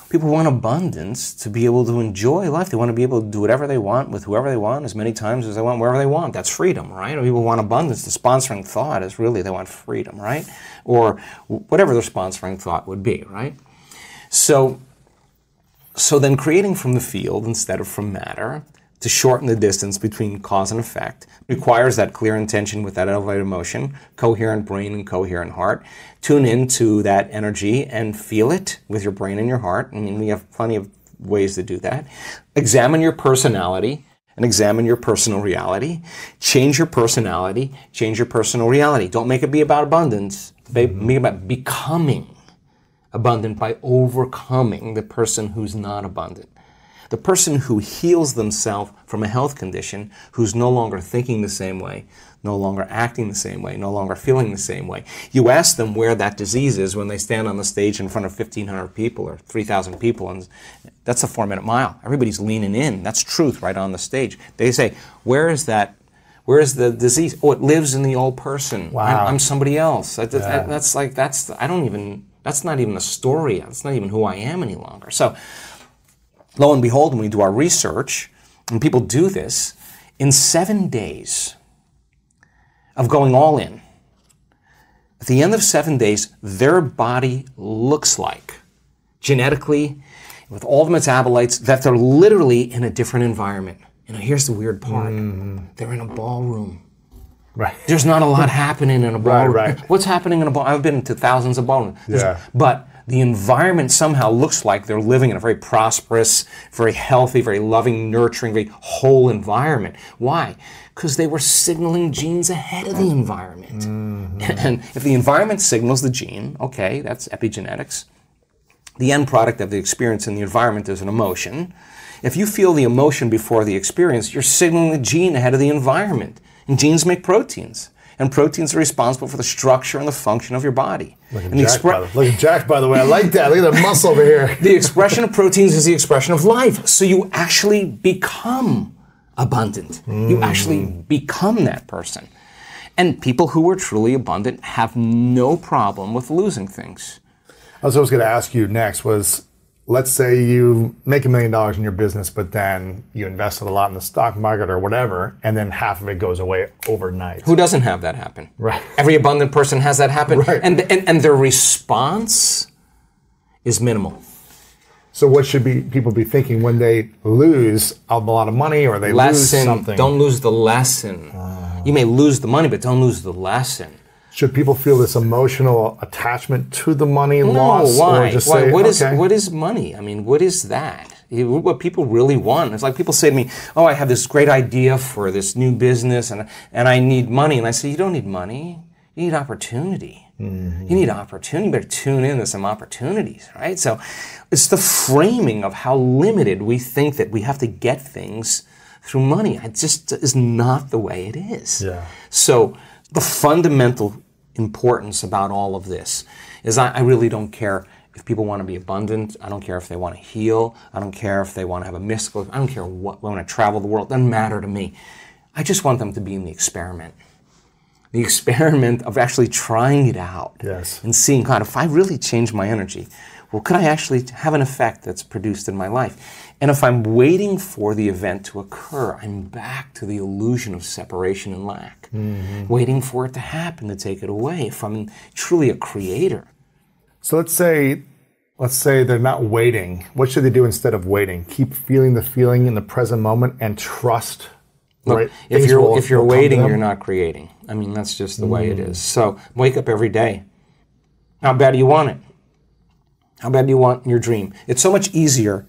people want abundance to be able to enjoy life. They want to be able to do whatever they want with whoever they want as many times as they want, wherever they want. That's freedom, right? Or people want abundance. The sponsoring thought is really they want freedom, right? Or whatever their sponsoring thought would be, right? So So then creating from the field instead of from matter to shorten the distance between cause and effect requires that clear intention with that elevated emotion, coherent brain and coherent heart. Tune into that energy and feel it with your brain and your heart. I mean, we have plenty of ways to do that. Examine your personality and examine your personal reality. Change your personality, change your personal reality. Don't make it be about abundance. Make it about becoming abundant by overcoming the person who's not abundant. The person who heals themselves from a health condition, who's no longer thinking the same way, no longer acting the same way, no longer feeling the same way. You ask them where that disease is when they stand on the stage in front of 1,500 people or 3,000 people, and that's a 4-minute mile. Everybody's leaning in. That's truth right on the stage. They say, where is that? Where is the disease? Oh, it lives in the old person. Wow. I'm somebody else. That's not even a story. That's not even who I am any longer. So, lo and behold, when we do our research, and people do this, in 7 days of going all in, at the end of 7 days, their body looks like, genetically, with all the metabolites, that they're literally in a different environment. You know, here's the weird part. They're in a ballroom. Right. There's not a lot happening in a ballroom. Right. What's happening in a ballroom? I've been to thousands of ballrooms. Yeah. But the environment somehow looks like they're living in a very prosperous, very healthy, very loving, nurturing, very whole environment. Why? Because they were signaling genes ahead of the environment. And if the environment signals the gene, okay, that's epigenetics. The end product of the experience in the environment is an emotion. If you feel the emotion before the experience, you're signaling the gene ahead of the environment. And genes make proteins. And proteins are responsible for the structure and the function of your body. Look at Jack, by the way. I like that. Look at that muscle over here. The expression of proteins is the expression of life. So you actually become abundant. You actually become that person. And people who are truly abundant have no problem with losing things. I was going to ask you next was, let's say you make $1 million in your business, but then you invested a lot in the stock market or whatever, and then half of it goes away overnight. Who doesn't have that happen? Right. Every abundant person has that happen. Right. And their response is minimal. So what should people be thinking when they lose a lot of money or they lose something? Don't lose the lesson. You may lose the money, but don't lose the lesson. Should people feel this emotional attachment to the money loss? Why? Or just Why? Say, What is money? I mean, what is that? What people really want. It's like people say to me, oh, I have this great idea for this new business and I need money. And I say, you don't need money. You need opportunity. You need opportunity. You better tune in to some opportunities, right? So it's the framing of how limited we think that we have to get things through money. It just is not the way it is. Yeah. So the fundamental importance about all of this is I really don't care if people want to be abundant. I don't care if they want to heal. I don't care if they want to have a mystical. I don't care what. They want to travel the world. It doesn't matter to me. I just want them to be in the experiment. The experiment of actually trying it out. Yes. And seeing, God, if I really change my energy, well, could I actually have an effect that's produced in my life? And if I'm waiting for the event to occur, I'm back to the illusion of separation and lack. Waiting for it to happen to take it away. If I'm truly a creator. So let's say they're not waiting. What should they do instead of waiting? Keep feeling the feeling in the present moment and trust. Look, right? if you're waiting, you're not creating. I mean, that's just the way it is. So wake up every day. How bad do you want it? How bad do you want your dream? It's so much easier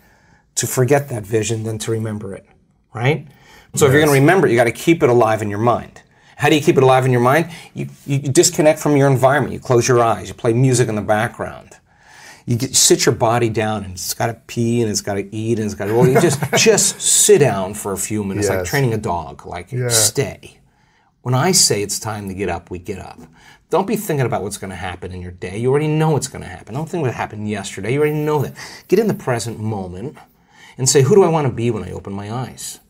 to forget that vision than to remember it, right? So if you're going to remember it, you got to keep it alive in your mind. How do you keep it alive in your mind? You disconnect from your environment. You close your eyes. You play music in the background. You sit your body down, and it's got to pee, and it's got to eat, and it's got to. Well, you just sit down for a few minutes, like training a dog. Like stay. When I say it's time to get up, we get up. Don't be thinking about what's going to happen in your day. You already know what's going to happen. Don't think what happened yesterday. You already know that. Get in the present moment, and say, who do I want to be when I open my eyes?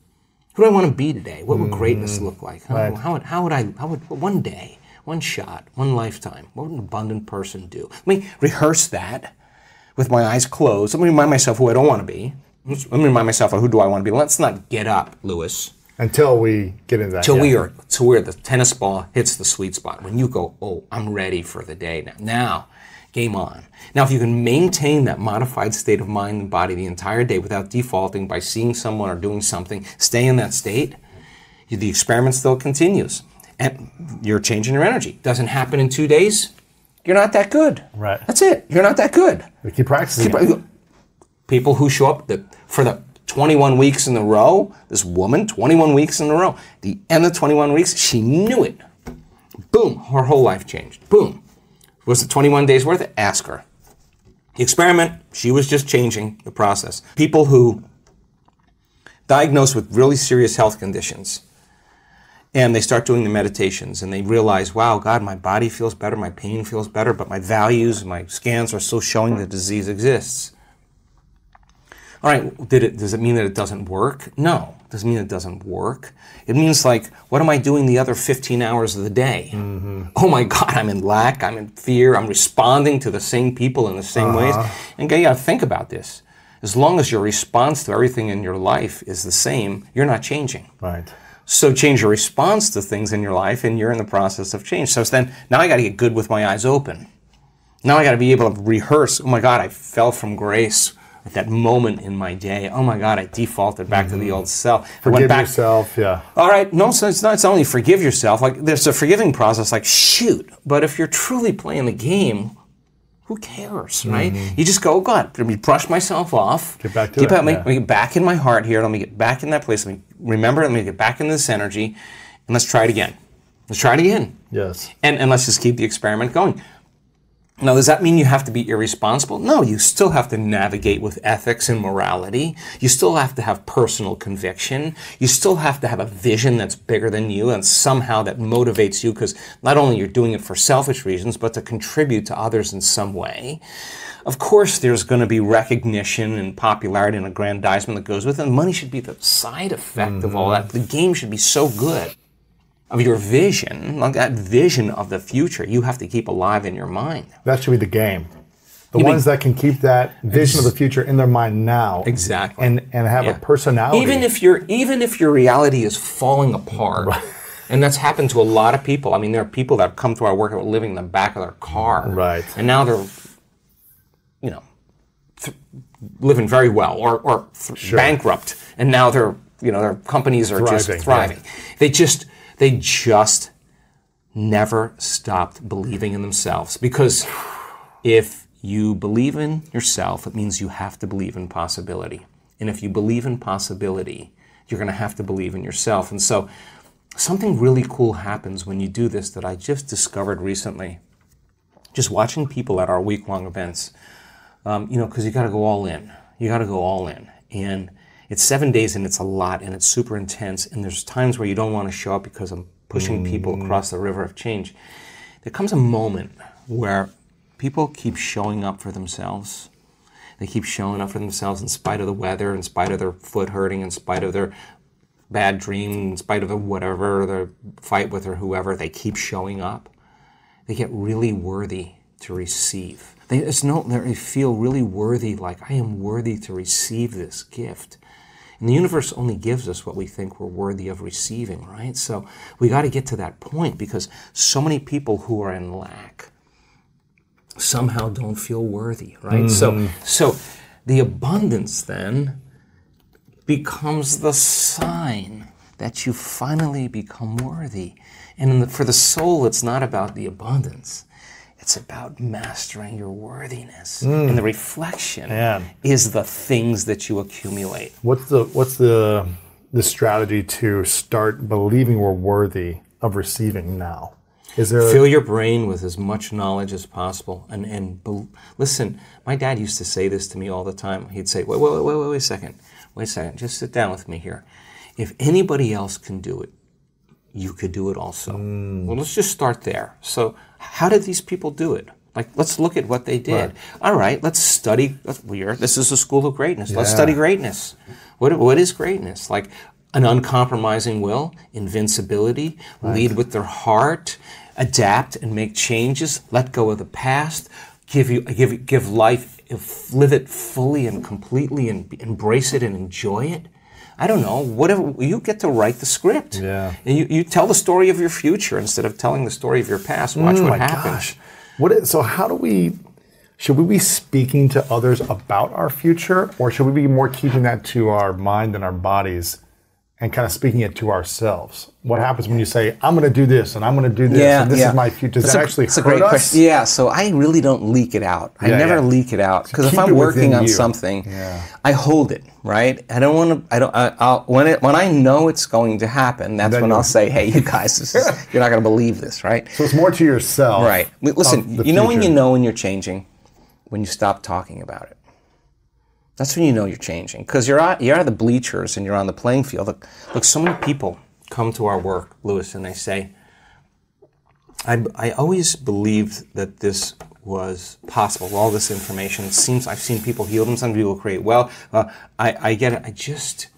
Who do I want to be today? What would greatness look like? Right. How would one day, one shot, one lifetime, what would an abundant person do? Let me rehearse that with my eyes closed. Let me remind myself who I don't want to be. Let me remind myself of who do I want to be. Let's not get up, Lewis. Until we get into that. Till where the tennis ball hits the sweet spot. When you go, oh, I'm ready for the day now. Now, game on. Now, if you can maintain that modified state of mind and body the entire day without defaulting by seeing someone or doing something, stay in that state, the experiment still continues. And you're changing your energy. Doesn't happen in 2 days, you're not that good. Right. That's it. You're not that good. We keep practicing. People who show up for the 21 weeks in a row, this woman, 21 weeks in a row, the end of 21 weeks, she knew it. Boom, her whole life changed. Boom. Was it 21 days worth? Ask her. The experiment, she was just changing the process. People who diagnosed with really serious health conditions, and they start doing the meditations, and they realize, wow, God, my body feels better, my pain feels better, but my values, my scans are still showing the disease exists. All right, does it mean that it doesn't work? No, it doesn't mean it doesn't work. It means, like, what am I doing the other 15 hours of the day? Mm-hmm. Oh my God, I'm in lack, I'm in fear, I'm responding to the same people in the same ways. And you gotta think about this. As long as your response to everything in your life is the same, you're not changing. Right. So change your response to things in your life, and you're in the process of change. So then, now I got to get good with my eyes open. Now I got to be able to rehearse. Oh my God, I fell from grace at that moment in my day. Oh my God, I defaulted back to the old self. Forgive yourself, yeah. All right, no, so it's not only forgive yourself. Like, there's a forgiving process, like, shoot. But if you're truly playing the game, who cares, right? You just go, oh God, let me brush myself off. Get back to it. Let me get back in my heart here. Let me get back in that place. Let me remember, let me get back in this energy. And let's try it again. Let's try it again. Yes. And let's just keep the experiment going. Now, does that mean you have to be irresponsible? No, you still have to navigate with ethics and morality. You still have to have personal conviction. You still have to have a vision that's bigger than you and somehow that motivates you, because not only you're doing it for selfish reasons, but to contribute to others in some way. Of course, there's going to be recognition and popularity and aggrandizement that goes with it. And money should be the side effect of all that. The game should be so good. Of your vision, like that vision of the future, you have to keep alive in your mind. That should be the game. The ones that can keep that vision of the future in their mind now, exactly, and have a personality. Even if your reality is falling apart, right. And that's happened to a lot of people. I mean, there are people that come to our work that were living in the back of their car, right, and now they're, living very well, or sure. bankrupt, and now their companies are just thriving. Yeah. They just never stopped believing in themselves, because if you believe in yourself, it means you have to believe in possibility. And if you believe in possibility, you're going to have to believe in yourself. And so something really cool happens when you do this that I just discovered recently. Just watching people at our week-long events, because you got to go all in. You got to go all in. And it's 7 days, and it's a lot, and it's super intense, and there's times where you don't want to show up because I'm pushing people across the river of change. There comes a moment where people keep showing up for themselves. They keep showing up for themselves in spite of the weather, in spite of their foot hurting, in spite of their bad dream, in spite of whatever, their fight with or whoever. They keep showing up. They get really worthy to receive. They feel really worthy, like, I am worthy to receive this gift. And the universe only gives us what we think we're worthy of receiving, right? So we got to get to that point, because so many people who are in lack somehow don't feel worthy, right? So the abundance then becomes the sign that you finally become worthy. And for the soul, it's not about the abundance. It's about mastering your worthiness. And the reflection is the things that you accumulate. What's the strategy to start believing we're worthy of receiving now? Fill your brain with as much knowledge as possible. Listen, my dad used to say this to me all the time. He'd say, wait a second. Just sit down with me here. If anybody else can do it, you could do it also. Well, let's just start there. So how did these people do it? Like, let's look at what they did. Right. All right, let's study. This is a school of greatness. Yeah. Let's study greatness. What is greatness? Like an uncompromising will, invincibility, lead with their heart, adapt and make changes, let go of the past, give life, live it fully and completely, and embrace it and enjoy it. I don't know, whatever, you get to write the script. Yeah. And you tell the story of your future instead of telling the story of your past. Watch what happens. Gosh. So how do we, should we be speaking to others about our future, or should we be more keeping that to our mind and our bodies and kind of speaking it to ourselves? What happens when you say, I'm going to do this and I'm going to do this and this is my future? Does that actually hurt us? Yeah, so I really don't leak it out. I never leak it out, because if I'm working on something, I hold it, right? I don't want to, when I know it's going to happen, that's when I'll say, hey, you guys, you're not going to believe this, right? So it's more to yourself. Right. Listen, you know when you're changing? When you stop talking about it. That's when you know you're changing, because you're out of the bleachers and you're on the playing field. Look, so many people come to our work, Lewis, and they say, I always believed that this was possible. All this information, I've seen people heal them, some people create well. I get it. I just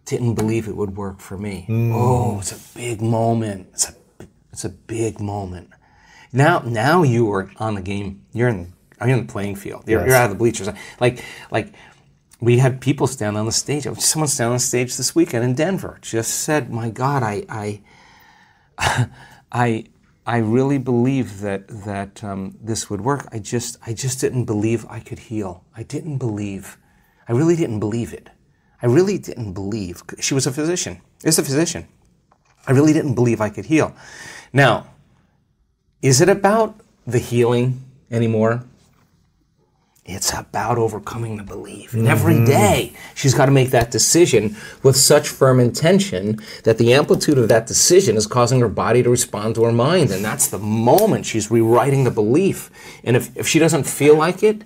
didn't believe it would work for me. Oh, it's a big moment. It's a big moment. Now you are on the game. You're in the playing field. You're out of the bleachers. Like we had people stand on the stage. Someone stand on the stage this weekend in Denver. Just said, "My God, I really believe that this would work. I just didn't believe I could heal. I really didn't believe it. I really didn't believe." She was a physician. Is a physician. I really didn't believe I could heal. Now, is it about the healing anymore? It's about overcoming the belief. And every day, she's got to make that decision with such firm intention that the amplitude of that decision is causing her body to respond to her mind. And that's the moment she's rewriting the belief. And if she doesn't feel like it,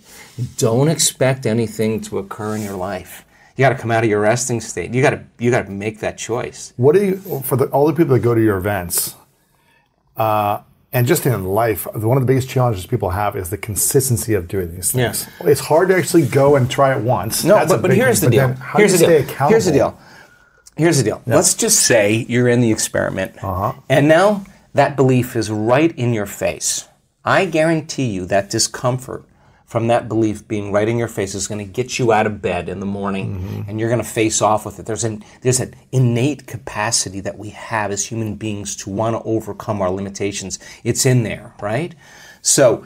don't expect anything to occur in your life. You got to come out of your resting state. You got to make that choice. What do you, for all the people that go to your events, and just in life, one of the biggest challenges people have is the consistency of doing these things. Yes. It's hard to actually go and try it once. No, but here's the deal. Here's the deal. Yeah. Let's just say you're in the experiment, and now that belief is right in your face. I guarantee you that discomfort from that belief being right in your face is going to get you out of bed in the morning, and you're going to face off with it. There's an innate capacity that we have as human beings to want to overcome our limitations. It's in there, right? So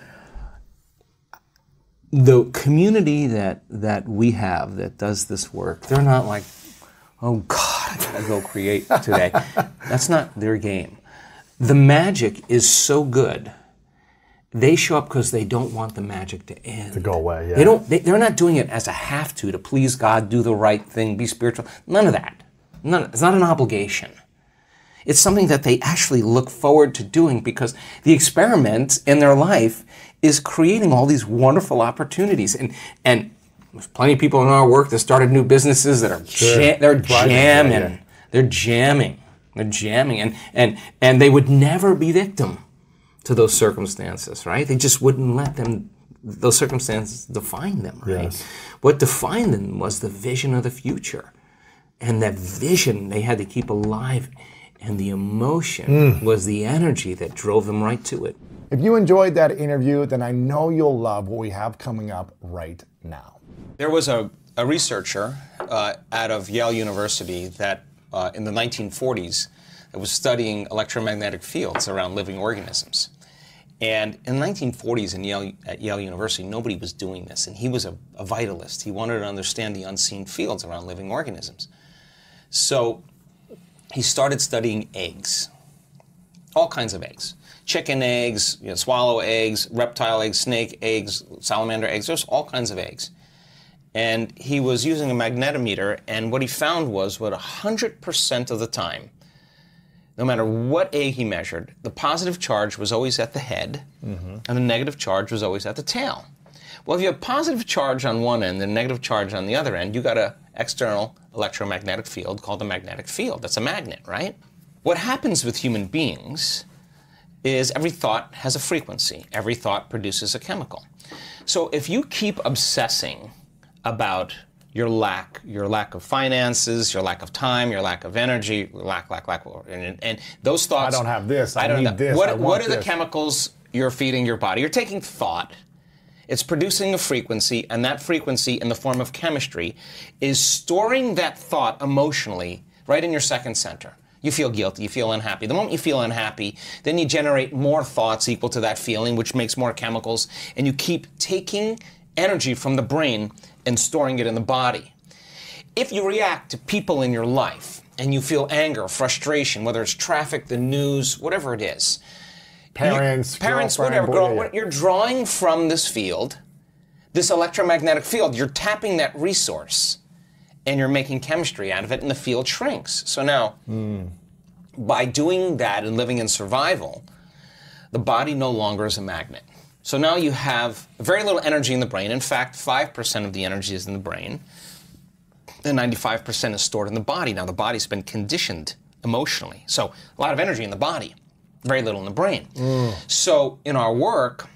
the community that we have that does this work, they're not like, oh God, I gotta go create today. That's not their game. The magic is so good. They show up because they don't want the magic to end. To go away, yeah. They're not doing it as a have to please God, do the right thing, be spiritual. None of that. It's not an obligation. It's something that they actually look forward to doing, because the experiment in their life is creating all these wonderful opportunities. And there's plenty of people in our work that started new businesses that are they're jamming. They're jamming. They're jamming. And they would never be victim to those circumstances, right? They just wouldn't let those circumstances define them, right? Yes. What defined them was the vision of the future. And that vision they had to keep alive, and the emotion was the energy that drove them right to it. If you enjoyed that interview, then I know you'll love what we have coming up right now. There was a researcher out of Yale University that in the 1940s that was studying electromagnetic fields around living organisms. And in the 1940s at Yale University, nobody was doing this. And he was a vitalist. He wanted to understand the unseen fields around living organisms. So he started studying eggs, all kinds of eggs. Chicken eggs, swallow eggs, reptile eggs, snake eggs, salamander eggs. There's all kinds of eggs. And he was using a magnetometer, and what he found was, 100% of the time, no matter what egg he measured, the positive charge was always at the head, and the negative charge was always at the tail. Well, if you have positive charge on one end and negative charge on the other end, you got an external electromagnetic field called the magnetic field. That's a magnet, right? What happens with human beings is every thought has a frequency. Every thought produces a chemical. So if you keep obsessing about your lack of finances, your lack of time, your lack of energy, lack, and those thoughts. I don't have this. I need this. What are the chemicals you're feeding your body? You're taking thought. It's producing a frequency, and that frequency, in the form of chemistry, is storing that thought emotionally right in your second center. You feel guilty, you feel unhappy. The moment you feel unhappy, then you generate more thoughts equal to that feeling, which makes more chemicals, and you keep taking energy from the brain and storing it in the body. If you react to people in your life and you feel anger, frustration, whether it's traffic, the news, whatever it is, parents, whatever, you're drawing from this field, this electromagnetic field, you're tapping that resource and you're making chemistry out of it and the field shrinks. So now, by doing that and living in survival, the body no longer is a magnet. So now you have very little energy in the brain. In fact, 5% of the energy is in the brain, and 95% is stored in the body. Now the body's been conditioned emotionally. So a lot of energy in the body, very little in the brain. So in our work,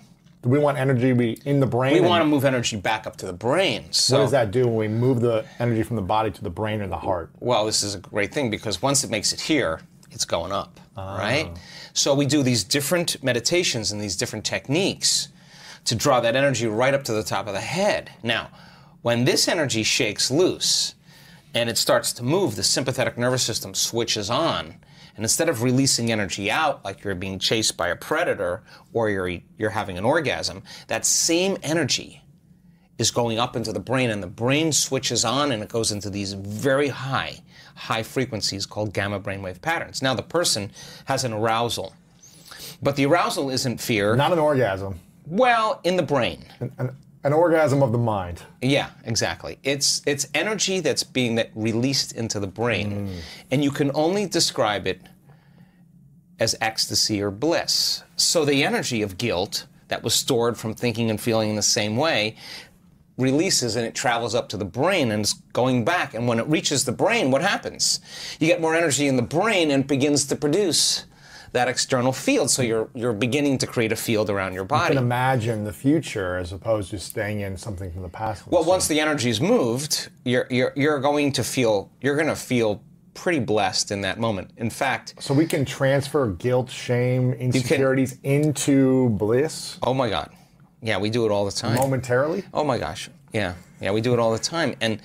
do we want energy to be in the brain? We want to move energy back up to the brain. So what does that do when we move the energy from the body to the brain and the heart? Well, this is a great thing because once it makes it here, it's going up, right? So we do these different meditations and these different techniques to draw that energy right up to the top of the head. Now, when this energy shakes loose and it starts to move, the sympathetic nervous system switches on. And instead of releasing energy out like you're being chased by a predator or you're having an orgasm, that same energy is going up into the brain, and the brain switches on and it goes into these very high frequencies called gamma brainwave patterns. Now the person has an arousal, but the arousal isn't fear. Not an orgasm. Well, in the brain. An orgasm of the mind. Yeah, exactly. It's energy that's being released into the brain, and you can only describe it as ecstasy or bliss. So the energy of guilt that was stored from thinking and feeling in the same way releases and it travels up to the brain and it's going back. And when it reaches the brain, what happens? You get more energy in the brain and it begins to produce that external field. So you're beginning to create a field around your body. You can imagine the future as opposed to staying in something from the past. Well, once the energy's moved, you're going to feel pretty blessed in that moment. In fact, so we can transfer guilt, shame, insecurities into bliss. Oh my God. Yeah, we do it all the time. Momentarily? Oh my gosh. Yeah, we do it all the time. And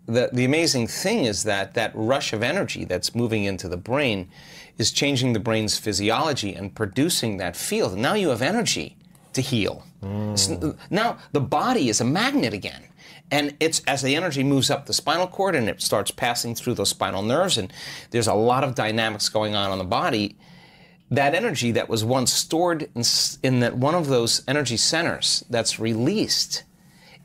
the amazing thing is that rush of energy that's moving into the brain is changing the brain's physiology and producing that field. Now you have energy to heal. Now the body is a magnet again. And it's as the energy moves up the spinal cord and it starts passing through those spinal nerves, and there's a lot of dynamics going on the body. That energy that was once stored in that one of those energy centers that's released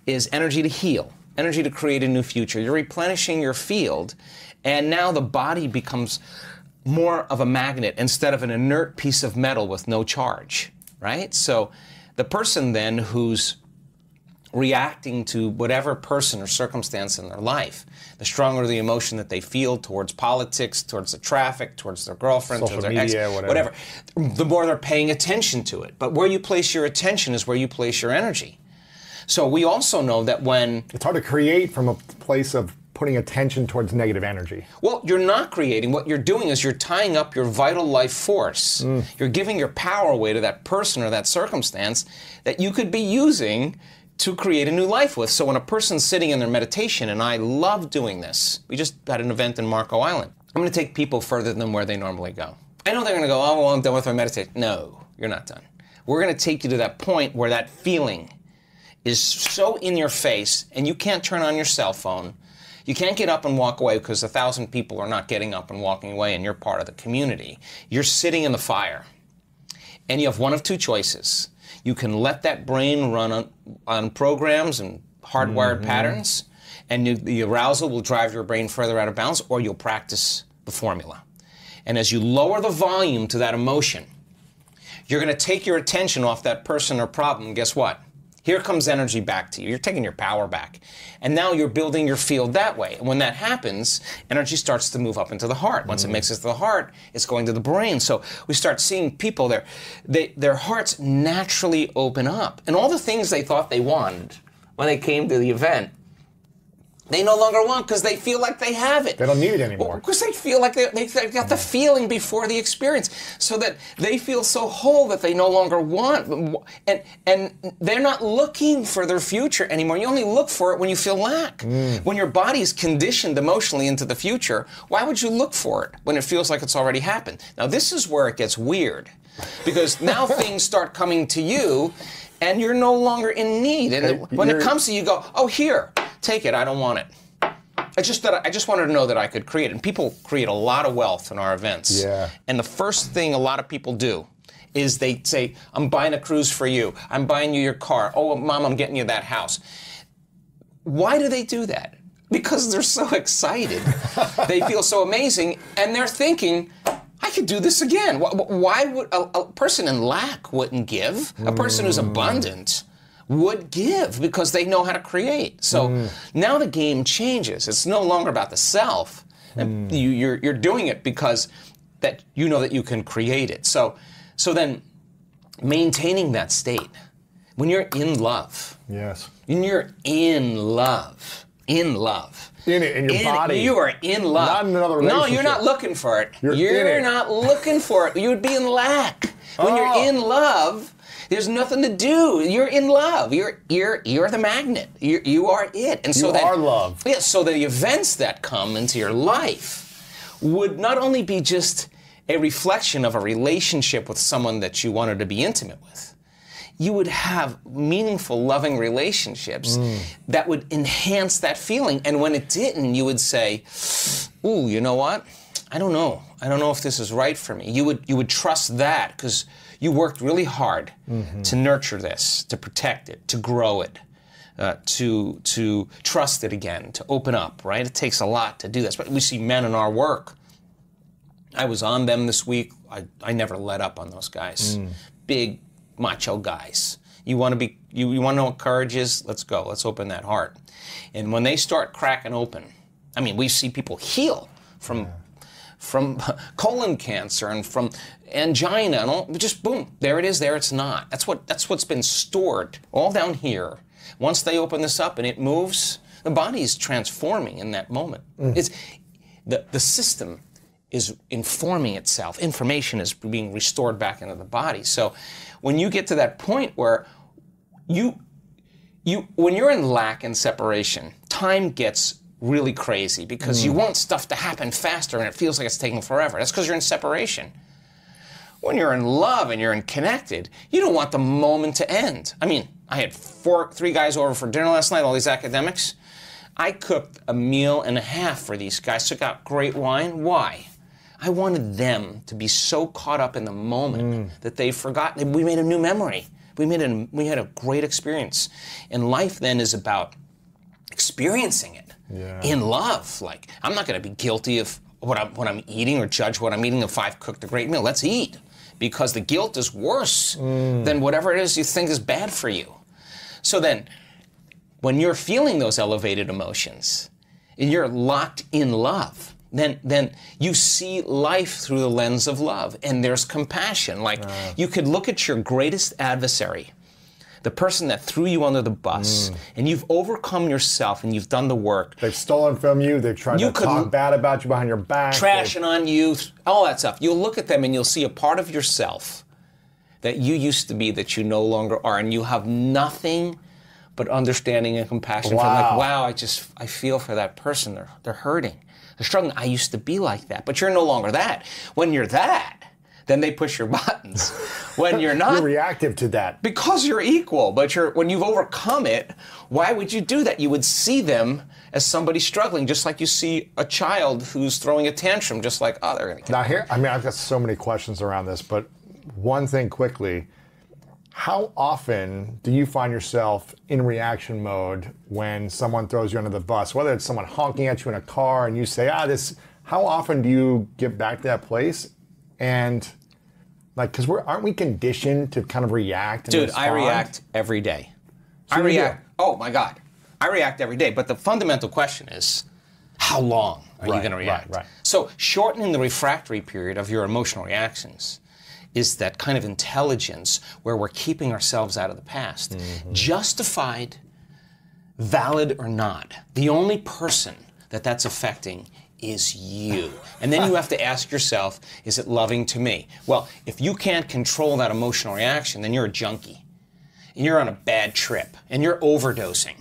is energy to heal, energy to create a new future. You're replenishing your field, and now the body becomes more of a magnet instead of an inert piece of metal with no charge, right? So the person then who's reacting to whatever person or circumstance in their life, the stronger the emotion that they feel towards politics, towards the traffic, towards their girlfriend, social towards their media, ex, whatever, the more they're paying attention to it. But where you place your attention is where you place your energy. So we also know that when... It's hard to create from a place of putting attention towards negative energy. Well, you're not creating. What you're doing is you're tying up your vital life force. You're giving your power away to that person or that circumstance that you could be using to create a new life with. So when a person's sitting in their meditation, and I love doing this, we just had an event in Marco Island. I'm going to take people further than where they normally go. I know they're going to go, oh, well, I'm done with my meditation. No, you're not done. We're going to take you to that point where that feeling is so in your face, and you can't turn on your cell phone. You can't get up and walk away because 1,000 people are not getting up and walking away, and you're part of the community. You're sitting in the fire, and you have one of two choices. You can let that brain run on programs and hardwired patterns, and the arousal will drive your brain further out of balance, or you'll practice the formula. And as you lower the volume to that emotion, you're going to take your attention off that person or problem. Guess what? Here comes energy back to you. You're taking your power back. And now you're building your field that way. And when that happens, energy starts to move up into the heart. Once it makes it to the heart, it's going to the brain. So we start seeing people, their hearts naturally open up. And all the things they thought they wanted when they came to the event They no longer want because they feel like they have it. They don't need it anymore. Because they feel like they got the feeling before the experience, so that they feel so whole that they no longer want. And they're not looking for their future anymore. You only look for it when you feel lack. When your body's conditioned emotionally into the future, why would you look for it when it feels like it's already happened? Now, this is where it gets weird, because now things start coming to you, and you're no longer in need. And when it comes to you, go, oh, here. Take it. I don't want it. I just wanted to know that I could create it. And people create a lot of wealth in our events. Yeah. And the first thing a lot of people do is they say, I'm buying a cruise for you. I'm buying you your car. Oh, Mom, I'm getting you that house. Why do they do that? Because they're so excited. They feel so amazing. And they're thinking, I could do this again. Why would a person in lack wouldn't give? A person who's abundant would give, because they know how to create. So now the game changes. It's no longer about the self. You're doing it because that you know that you can create it. So then maintaining that state, when you're in love. Yes. When you're in love. In it, in your body. You are in love. Not in another relationship. No, you're not looking for it. You're not looking for it. You would be in lack. When you're in love, there's nothing to do. You're in love. You're the magnet. You are it. And so you are love. Yeah. So the events that come into your life would not only be just a reflection of a relationship with someone that you wanted to be intimate with. You would have meaningful, loving relationships that would enhance that feeling. And when it didn't, you would say, "Ooh, you know what? I don't know. I don't know if this is right for me." You would trust that because you worked really hard to nurture this, to protect it, to grow it, to trust it again, to open up, right? It takes a lot to do this. But we see men in our work. I was on them this week. I never let up on those guys. Big, macho guys. You want to know what courage is? Let's go. Let's open that heart. And when they start cracking open, I mean, we see people heal from colon cancer and from angina and all, just boom, there it is, there it's not. That's what's been stored all down here. Once they open this up and it moves, the body is transforming in that moment. It's the system is informing itself. Information is being restored back into the body. So when you get to that point where when you're in lack and separation, time gets really crazy because you want stuff to happen faster and it feels like it's taking forever. That's because you're in separation. When you're in love and you're in connected, you don't want the moment to end. I mean, I had 3 guys over for dinner last night, all these academics. I cooked a meal and a half for these guys, took out great wine. Why? I wanted them to be so caught up in the moment that they forgot. We made a new memory. We had a great experience. And life then is about experiencing it in love. Like, I'm not going to be guilty of what I'm eating or judge what I'm eating if I've cooked a great meal. Let's eat. Because the guilt is worse than whatever it is you think is bad for you. So then, when you're feeling those elevated emotions, and you're locked in love, then you see life through the lens of love, and there's compassion. Like, you could look at your greatest adversary, the person that threw you under the bus, and you've overcome yourself and you've done the work. They've stolen from you, they've tried to talk bad about you behind your back. Trashing on you, all that stuff. You'll look at them and you'll see a part of yourself that you used to be that you no longer are, and you have nothing but understanding and compassion for them. Like, wow, I feel for that person. They're hurting. They're struggling. I used to be like that, but you're no longer that. When you're that, then they push your buttons. When you're not, you're reactive to that. Because you're equal, but when you've overcome it, why would you do that? You would see them as somebody struggling, just like you see a child who's throwing a tantrum, just like, oh, they're going to. Now here, I mean, I've got so many questions around this, but one thing quickly. How often do you find yourself in reaction mode when someone throws you under the bus? Whether it's someone honking at you in a car and you say, how often do you get back to that place? And like, because aren't we conditioned to kind of react? Dude, I react every day. Oh my God. I react every day. But the fundamental question is, how long are you going to react? Right. So shortening the refractory period of your emotional reactions is that kind of intelligence where we're keeping ourselves out of the past. Justified valid or not, the only person that that's affecting is you. And then you have to ask yourself, is it loving to me? Well, if you can't control that emotional reaction, then you're a junkie. And you're on a bad trip, and you're overdosing.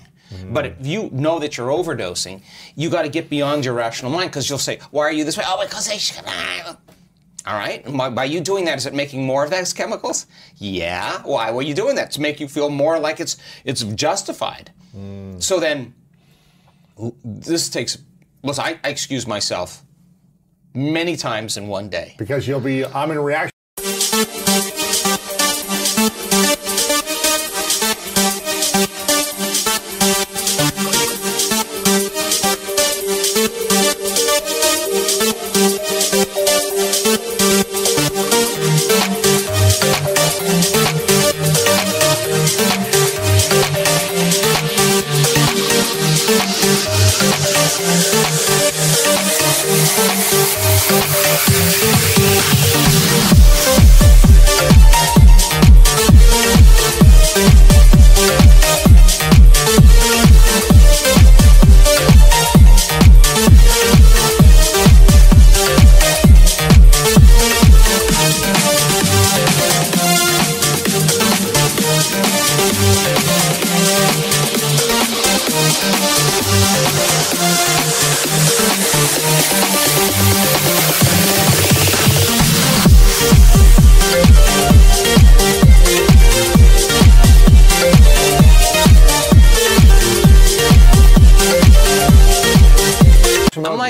But if you know that you're overdosing, you got to get beyond your rational mind, because you'll say, why are you this way? Oh, because I should. All right? And by you doing that, is it making more of those chemicals? Yeah. Why were you doing that? To make you feel more like it's justified. So then, this takes, listen, I excuse myself many times in one day. Because I'm in reaction.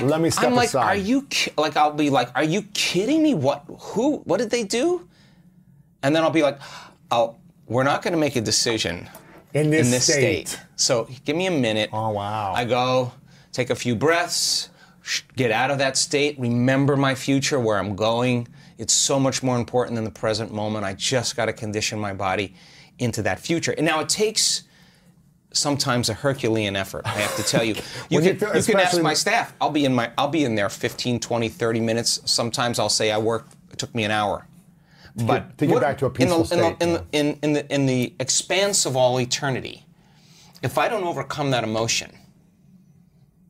Let me step aside. Are you I'll be like, are you kidding me? What did they do? And then I'll be like, we're not going to make a decision in this state. So give me a minute. Oh, wow. I go, take a few breaths, get out of that state, remember my future, where I'm going. It's so much more important than the present moment. I just got to condition my body into that future. And now it takes sometimes a Herculean effort, I have to tell you. You can ask my staff. I'll be in there 15, 20, 30 minutes. Sometimes I'll say it took me an hour. But to get back to a peaceful state. In the expanse of all eternity, if I don't overcome that emotion,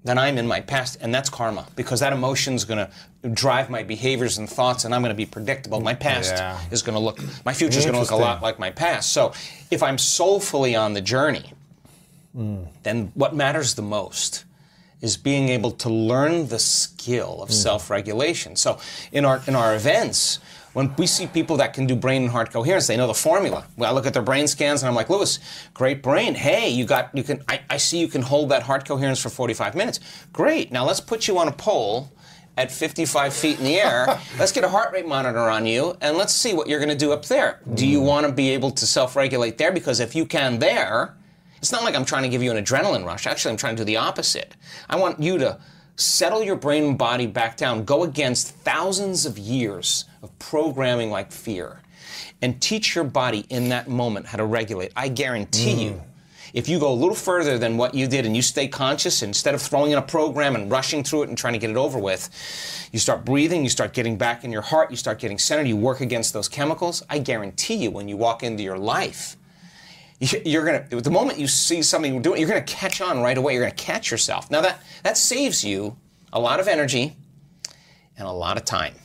then I'm in my past, and that's karma, because that emotion's going to drive my behaviors and thoughts, and I'm going to be predictable. My past is going to look, my future is going to look a lot like my past. So if I'm soulfully on the journey, then what matters the most is being able to learn the skill of self-regulation. So in our events, when we see people that can do brain and heart coherence, they know the formula. Well, I look at their brain scans and I'm like, Louis, great brain. Hey, I see you can hold that heart coherence for 45 minutes. Great. Now let's put you on a pole at 55 feet in the air. Let's get a heart rate monitor on you, and let's see what you're going to do up there. Do you want to be able to self-regulate there? Because if you can there, it's not like I'm trying to give you an adrenaline rush. Actually, I'm trying to do the opposite. I want you to settle your brain and body back down, go against thousands of years of programming like fear, and teach your body in that moment how to regulate. I guarantee you, if you go a little further than what you did and you stay conscious, instead of throwing in a program and rushing through it and trying to get it over with, you start breathing, you start getting back in your heart, you start getting centered, you work against those chemicals, I guarantee you when you walk into your life, the moment you see something doing, you're gonna catch on right away. You're gonna catch yourself. Now that saves you a lot of energy and a lot of time,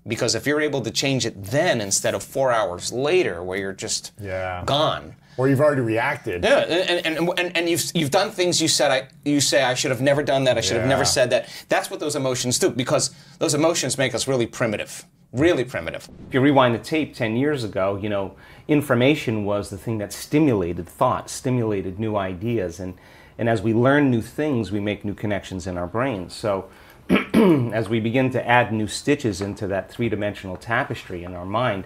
because if you're able to change it then instead of 4 hours later, where you're just gone, or you've already reacted. Yeah, and you've done things you say I should have never done that. I should have never said that. That's what those emotions do, because those emotions make us really primitive. Really primitive. If you rewind the tape 10 years ago, information was the thing that stimulated thought, stimulated new ideas, and as we learn new things, we make new connections in our brains. So as we begin to add new stitches into that three-dimensional tapestry in our mind,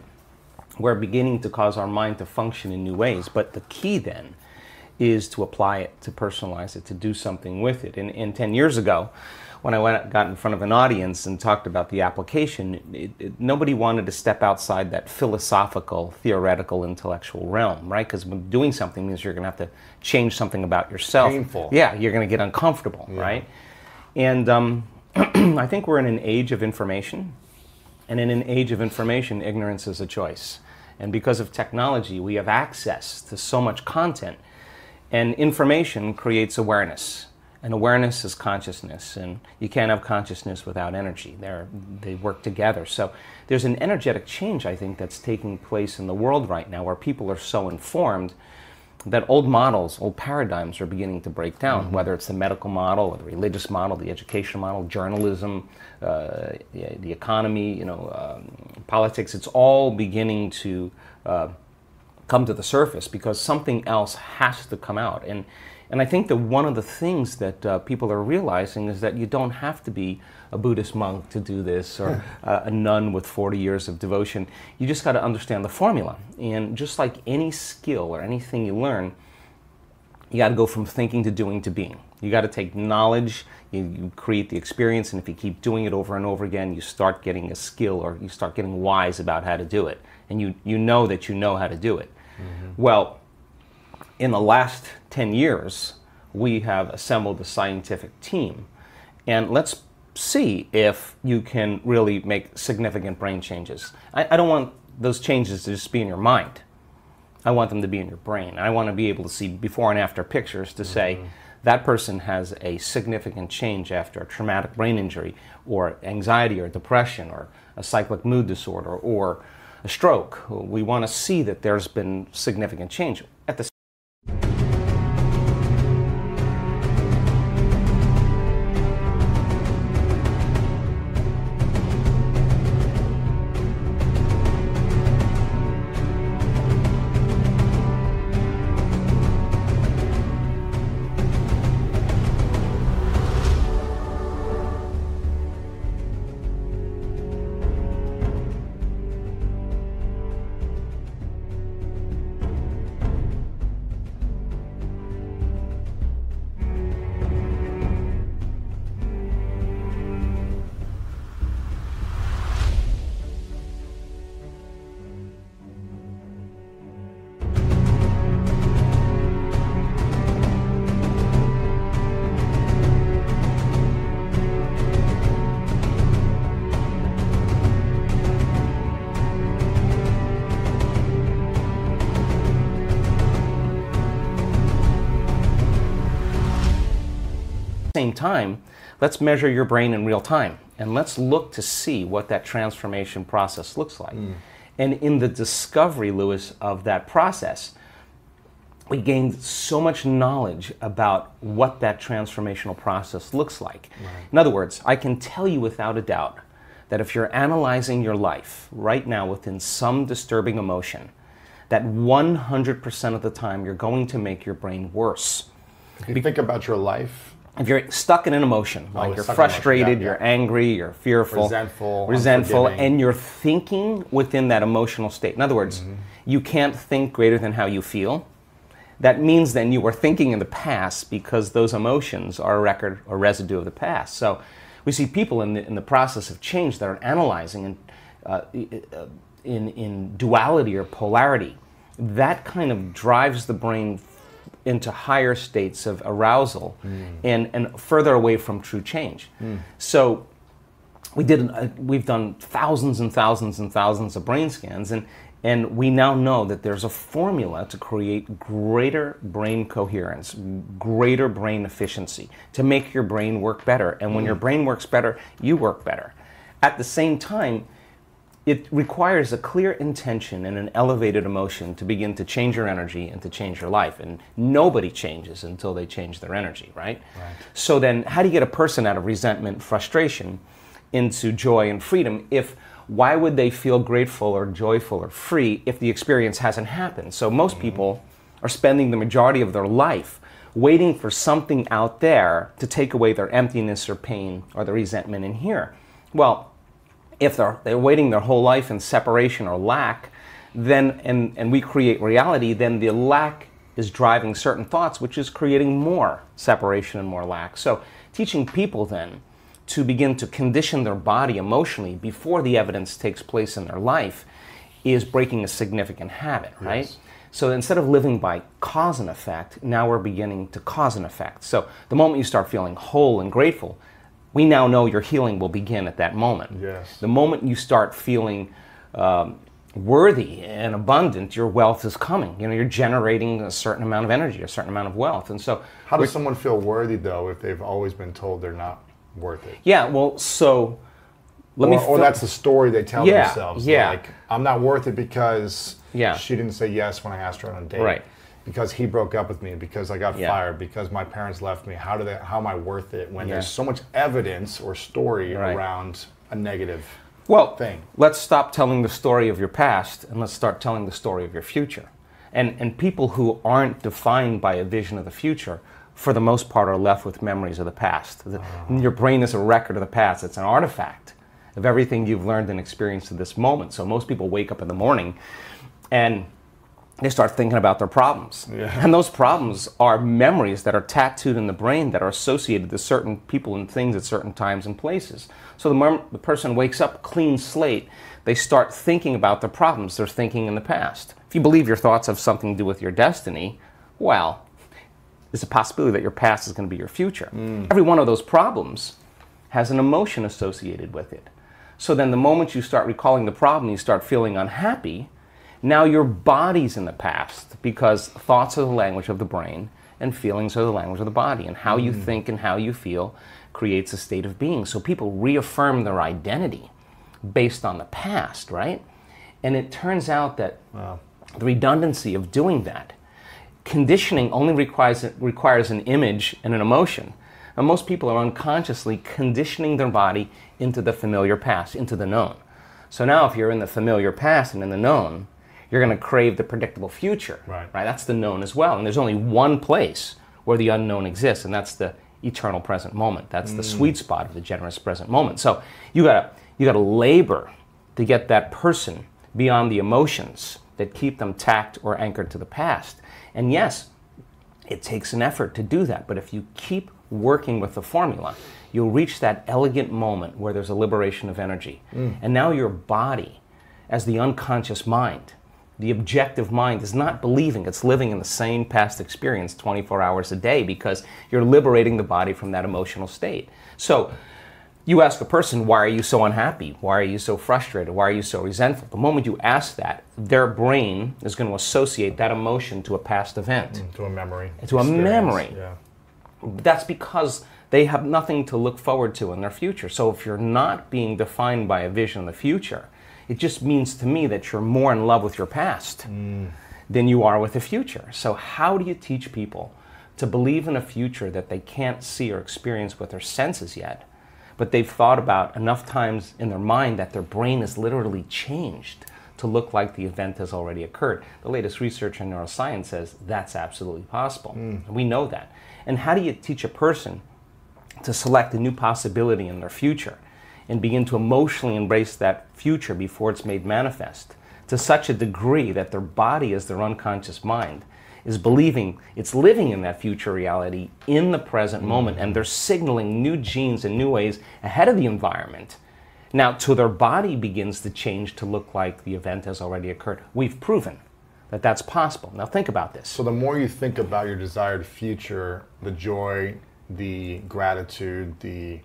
we're beginning to cause our mind to function in new ways. But the key then is to apply it, to personalize it, to do something with it. And 10 years ago, when I got in front of an audience and talked about the application, nobody wanted to step outside that philosophical, theoretical, intellectual realm, right? Because doing something means you're going to have to change something about yourself. Painful. Yeah, you're going to get uncomfortable, right? And I think we're in an age of information, and in an age of information, ignorance is a choice. And because of technology, we have access to so much content. And information creates awareness. And awareness is consciousness. And you can't have consciousness without energy. They work together. So there's an energetic change, I think, that's taking place in the world right now where people are so informed that old models, old paradigms are beginning to break down, whether it's the medical model or the religious model, the education model, journalism, the economy, politics. It's all beginning to come to the surface because something else has to come out. And I think that one of the things that people are realizing is that you don't have to be a Buddhist monk to do this or a nun with 40 years of devotion. You just got to understand the formula. And just like any skill or anything you learn, you got to go from thinking to doing to being. You got to take knowledge, you create the experience, and if you keep doing it over and over again, you start getting a skill or you start getting wise about how to do it. And you know that you know how to do it. Well, in the last 10 years, we have assembled a scientific team. And let's see if you can really make significant brain changes. I don't want those changes to just be in your mind. I want them to be in your brain. I want to be able to see before and after pictures to say, that person has a significant change after a traumatic brain injury or anxiety or depression or a cyclic mood disorder or a stroke. We want to see that there's been significant change. At the same time, let's measure your brain in real time and let's look to see what that transformation process looks like. And in the discovery, Lewis, of that process, we gained so much knowledge about what that transformational process looks like. In other words, I can tell you without a doubt that if you're analyzing your life right now within some disturbing emotion, that 100% of the time you're going to make your brain worse. If you think about your life, if you're stuck in an emotion, like you're frustrated, you're angry, you're fearful, resentful, and you're thinking within that emotional state. In other words, you can't think greater than how you feel. That means then you were thinking in the past because those emotions are a record or residue of the past. So we see people in the process of change that are analyzing in duality or polarity. That kind of drives the brain into higher states of arousal and further away from true change. So we've done thousands and thousands and thousands of brain scans, and we now know that there's a formula to create greater brain coherence, greater brain efficiency, to make your brain work better. And when your brain works better, you work better. At the same time, it requires a clear intention and an elevated emotion to begin to change your energy and to change your life. And nobody changes until they change their energy, right? So then how do you get a person out of resentment, frustration, into joy and freedom? Why would they feel grateful or joyful or free if the experience hasn't happened? So most people are spending the majority of their life waiting for something out there to take away their emptiness or pain or the resentment in here. Well, if they're waiting their whole life in separation or lack, then and we create reality, then the lack is driving certain thoughts, which is creating more separation and more lack. So teaching people then to begin to condition their body emotionally before the evidence takes place in their life is breaking a significant habit, right? Yes. So instead of living by cause and effect, now we're beginning to cause and effect. So the moment you start feeling whole and grateful, we now know your healing will begin at that moment. Yes. The moment you start feeling worthy and abundant, your wealth is coming. You know, you're generating a certain amount of energy, a certain amount of wealth. And so how does someone feel worthy, though, if they've always been told they're not worth it? Yeah, well, so or that's the story they tell themselves. Yeah. Like, I'm not worth it because Yeah. she didn't say yes when I asked her on a date. Right. Because he broke up with me, because I got fired, because my parents left me. How am I worth it when there's so much evidence or story around a negative thing? Let's stop telling the story of your past and let's start telling the story of your future. And people who aren't defined by a vision of the future, for the most part, are left with memories of the past. Your brain is a record of the past. It's an artifact of everything you've learned and experienced to this moment. So most people wake up in the morning and they start thinking about their problems. Yeah. And those problems are memories that are tattooed in the brain that are associated to certain people and things at certain times and places. So the moment the person wakes up clean slate, they start thinking about their problems they're thinking in the past. If you believe your thoughts have something to do with your destiny, well, there's a possibility that your past is going to be your future. Every one of those problems has an emotion associated with it. So then the moment you start recalling the problem, you start feeling unhappy. Now your body's in the past, because thoughts are the language of the brain and feelings are the language of the body. And how you think and how you feel creates a state of being. So people reaffirm their identity based on the past, right? And it turns out that the redundancy of doing that, conditioning only requires an image and an emotion. And most people are unconsciously conditioning their body into the familiar past, into the known. So now if you're in the familiar past and in the known, you're going to crave the predictable future, right? That's the known as well. And there's only one place where the unknown exists, and that's the eternal present moment. That's the sweet spot of the generous present moment. So you gotta labor to get that person beyond the emotions that keep them tacked or anchored to the past. And yes, it takes an effort to do that, but if you keep working with the formula, you'll reach that elegant moment where there's a liberation of energy. And now your body, as the unconscious mind, the objective mind, is not believing it's living in the same past experience 24 hours a day, because you're liberating the body from that emotional state. So you ask a person, why are you so unhappy? Why are you so frustrated? Why are you so resentful? The moment you ask that, their brain is going to associate that emotion to a past event. To a memory. To a memory. Yeah. That's because they have nothing to look forward to in their future. So if you're not being defined by a vision of the future, it just means to me that you're more in love with your past than you are with the future. So how do you teach people to believe in a future that they can't see or experience with their senses yet, but they've thought about enough times in their mind that their brain is literally changed to look like the event has already occurred? The latest research in neuroscience says that's absolutely possible. We know that. And how do you teach a person to select a new possibility in their future and begin to emotionally embrace that future before it's made manifest to such a degree that their body, as their unconscious mind, is believing it's living in that future reality in the present moment, and they're signaling new genes in new ways ahead of the environment. Now, till their body begins to change to look like the event has already occurred. We've proven that that's possible. Now think about this. So the more you think about your desired future, the joy, the gratitude, the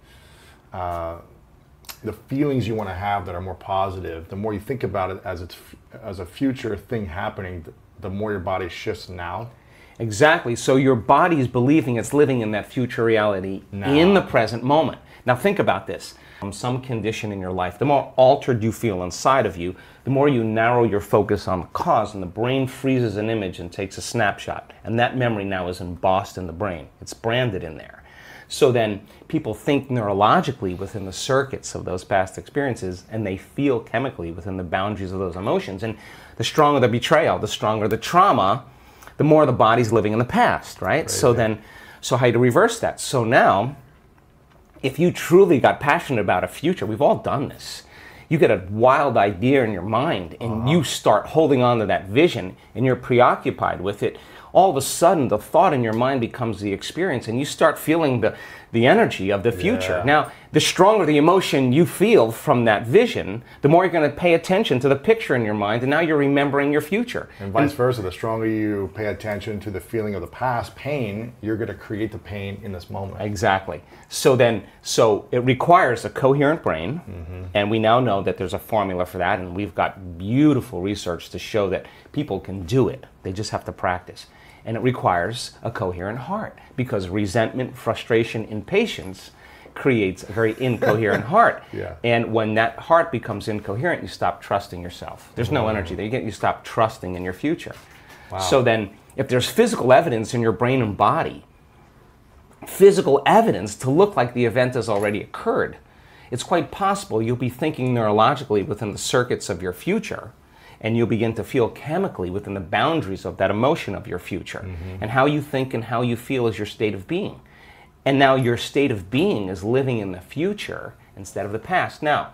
feelings you want to have that are more positive, the more you think about it as a future thing happening, the more your body shifts now. Exactly. So your body is believing it's living in that future reality in the present moment. Now think about this. Some condition in your life, the more altered you feel inside of you, the more you narrow your focus on the cause, and the brain freezes an image and takes a snapshot. And that memory now is embossed in the brain. It's branded in there. So then people think neurologically within the circuits of those past experiences, and they feel chemically within the boundaries of those emotions. And the stronger the betrayal, the stronger the trauma, the more the body's living in the past, right? Crazy. So how do you reverse that? So now, if you truly got passionate about a future, we've all done this. You get a wild idea in your mind and you start holding on to that vision and you're preoccupied with it. All of a sudden, the thought in your mind becomes the experience and you start feeling the energy of the future. Yeah. the stronger the emotion you feel from that vision, the more you're going to pay attention to the picture in your mind, and now you're remembering your future. And vice versa, the stronger you pay attention to the feeling of the past pain, you're going to create the pain in this moment. Exactly. So it requires a coherent brain, and we now know that there's a formula for that, and we've got beautiful research to show that people can do it. They just have to practice. And it requires a coherent heart, because resentment, frustration, impatience creates a very incoherent heart. Yeah. And when that heart becomes incoherent, you stop trusting yourself. There's no energy there. You stop trusting in your future. Wow. So then, if there's physical evidence in your brain and body, physical evidence to look like the event has already occurred, it's quite possible you'll be thinking neurologically within the circuits of your future, and you'll begin to feel chemically within the boundaries of that emotion of your future. And how you think and how you feel is your state of being. And now your state of being is living in the future instead of the past. Now,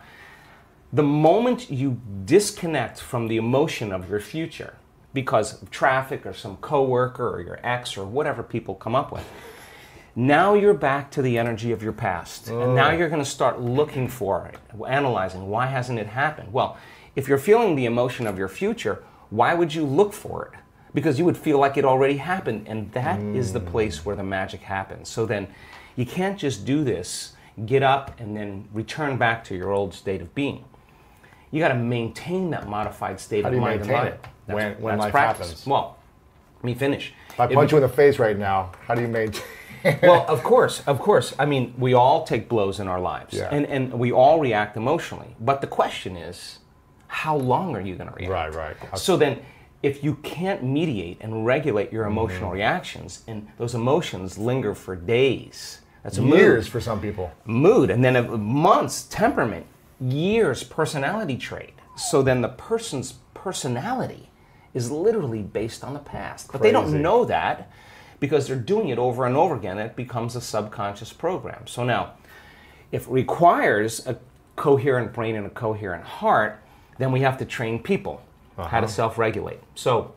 the moment you disconnect from the emotion of your future because of traffic or some coworker or your ex or whatever people come up with, now you're back to the energy of your past. And now you're going to start looking for it, analyzing, why hasn't it happened? Well, if you're feeling the emotion of your future, why would you look for it? Because you would feel like it already happened, and that is the place where the magic happens. So then you can't just do this, get up, and then return back to your old state of being. You got to maintain that modified state of mind and body. When life happens? Well, let me finish. If I punch you in the face right now, how do you maintain? Well, of course. I mean, we all take blows in our lives, and we all react emotionally. But the question is, how long are you going to react? Right. So then, if you can't mediate and regulate your emotional reactions, and those emotions linger for days, that's a years mood. For some people. Mood, and then months, temperament, years, personality trait. So then the person's personality is literally based on the past. But they don't know that because they're doing it over and over again. It becomes a subconscious program. So now, if it requires a coherent brain and a coherent heart, then we have to train people how to self-regulate. So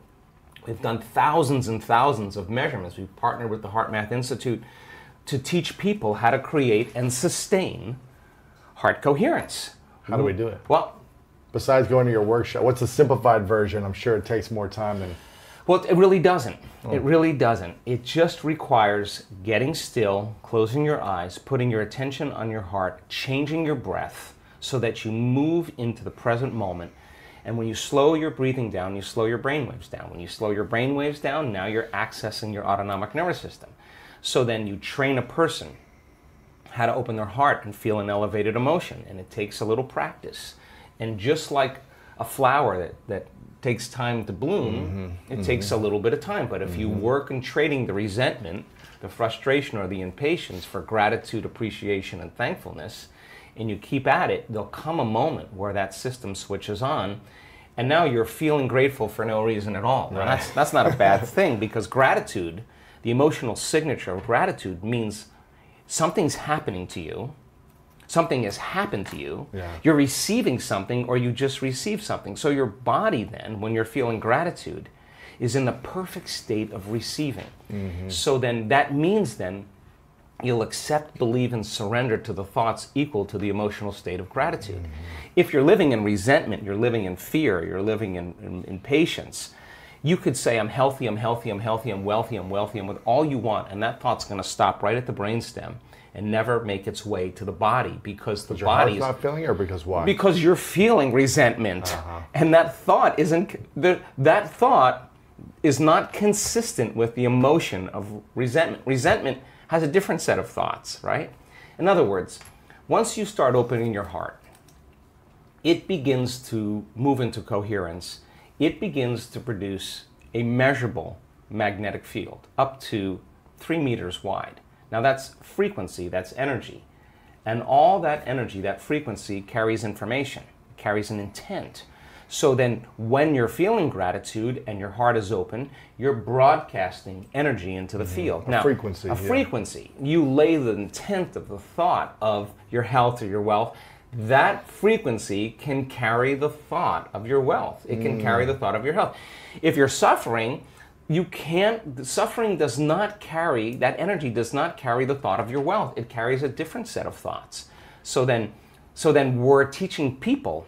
we've done thousands and thousands of measurements. We've partnered with the Heart Math Institute to teach people how to create and sustain heart coherence. How do we do it? Well, besides going to your workshop, what's the simplified version? I'm sure it takes more time than... Well, it really doesn't. It really doesn't. It just requires getting still, closing your eyes, putting your attention on your heart, changing your breath so that you move into the present moment. And when you slow your breathing down, you slow your brain waves down. When you slow your brain waves down, now you're accessing your autonomic nervous system. So then you train a person how to open their heart and feel an elevated emotion. And it takes a little practice. And just like a flower that takes time to bloom, it takes a little bit of time. But if you work in trading the resentment, the frustration, or the impatience for gratitude, appreciation, and thankfulness, and you keep at it, there'll come a moment where that system switches on, and now you're feeling grateful for no reason at all. Now, that's not a bad thing, because gratitude, the emotional signature of gratitude, means something's happening to you, something has happened to you, you're receiving something, or you just received something. So your body then, when you're feeling gratitude, is in the perfect state of receiving. So then that means then you'll accept, believe, and surrender to the thoughts equal to the emotional state of gratitude. If you're living in resentment, you're living in fear, you're living in impatience, you could say, I'm healthy, I'm healthy, I'm healthy, I'm wealthy, I'm wealthy, and with all you want, and that thought's going to stop right at the brainstem and never make its way to the body, because the body is not feeling it, or because why? Because you're feeling resentment, and that thought that thought is not consistent with the emotion of resentment. Resentment has a different set of thoughts, right? In other words, once you start opening your heart, it begins to move into coherence. It begins to produce a measurable magnetic field up to 3 meters wide. Now that's frequency, that's energy. And all that energy, that frequency, carries information, carries an intent. So then when you're feeling gratitude and your heart is open, you're broadcasting energy into the field. A frequency. A frequency. You lay the intent of the thought of your health or your wealth. That frequency can carry the thought of your wealth. It can carry the thought of your health. If you're suffering, suffering does not carry, that energy does not carry the thought of your wealth. It carries a different set of thoughts. So then we're teaching people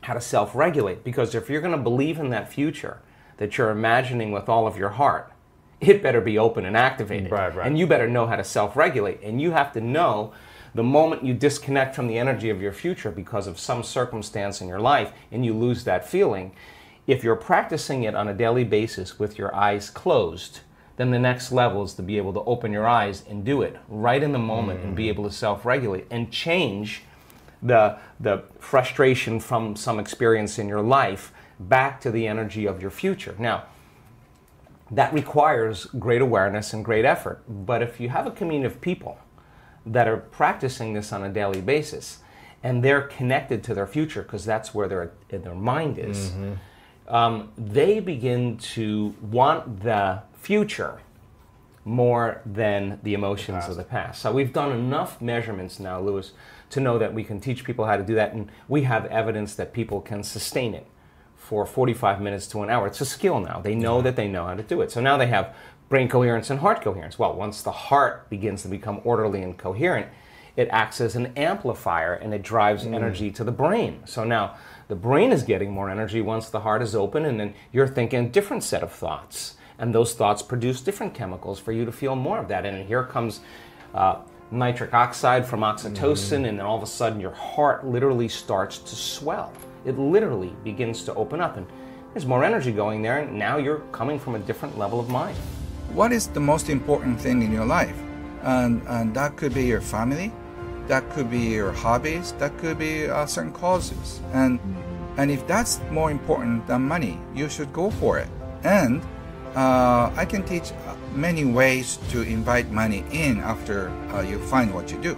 how to self-regulate, because if you're going to believe in that future that you're imagining with all of your heart, it better be open and activated. Right. And you better know how to self-regulate. And you have to know the moment you disconnect from the energy of your future because of some circumstance in your life and you lose that feeling, if you're practicing it on a daily basis with your eyes closed, then the next level is to be able to open your eyes and do it right in the moment and be able to self-regulate and change the frustration from some experience in your life back to the energy of your future. Now, that requires great awareness and great effort. But if you have a community of people that are practicing this on a daily basis and they're connected to their future, because that's where their mind is, they begin to want the future more than the emotions of the past. So we've done enough measurements now, Louis, to know that we can teach people how to do that, and we have evidence that people can sustain it for 45 minutes to an hour. It's a skill now. They know that they know how to do it. So now they have brain coherence and heart coherence. Well, once the heart begins to become orderly and coherent, it acts as an amplifier and it drives energy to the brain. So now the brain is getting more energy once the heart is open, and then you're thinking a different set of thoughts. And those thoughts produce different chemicals for you to feel more of that. And here comes nitric oxide from oxytocin, and then all of a sudden your heart literally starts to swell. It literally begins to open up, and there's more energy going there, and now you're coming from a different level of mind. What is the most important thing in your life? And that could be your family, that could be your hobbies, that could be certain causes. And if that's more important than money, you should go for it. And I can teach many ways to invite money in after you find what you do.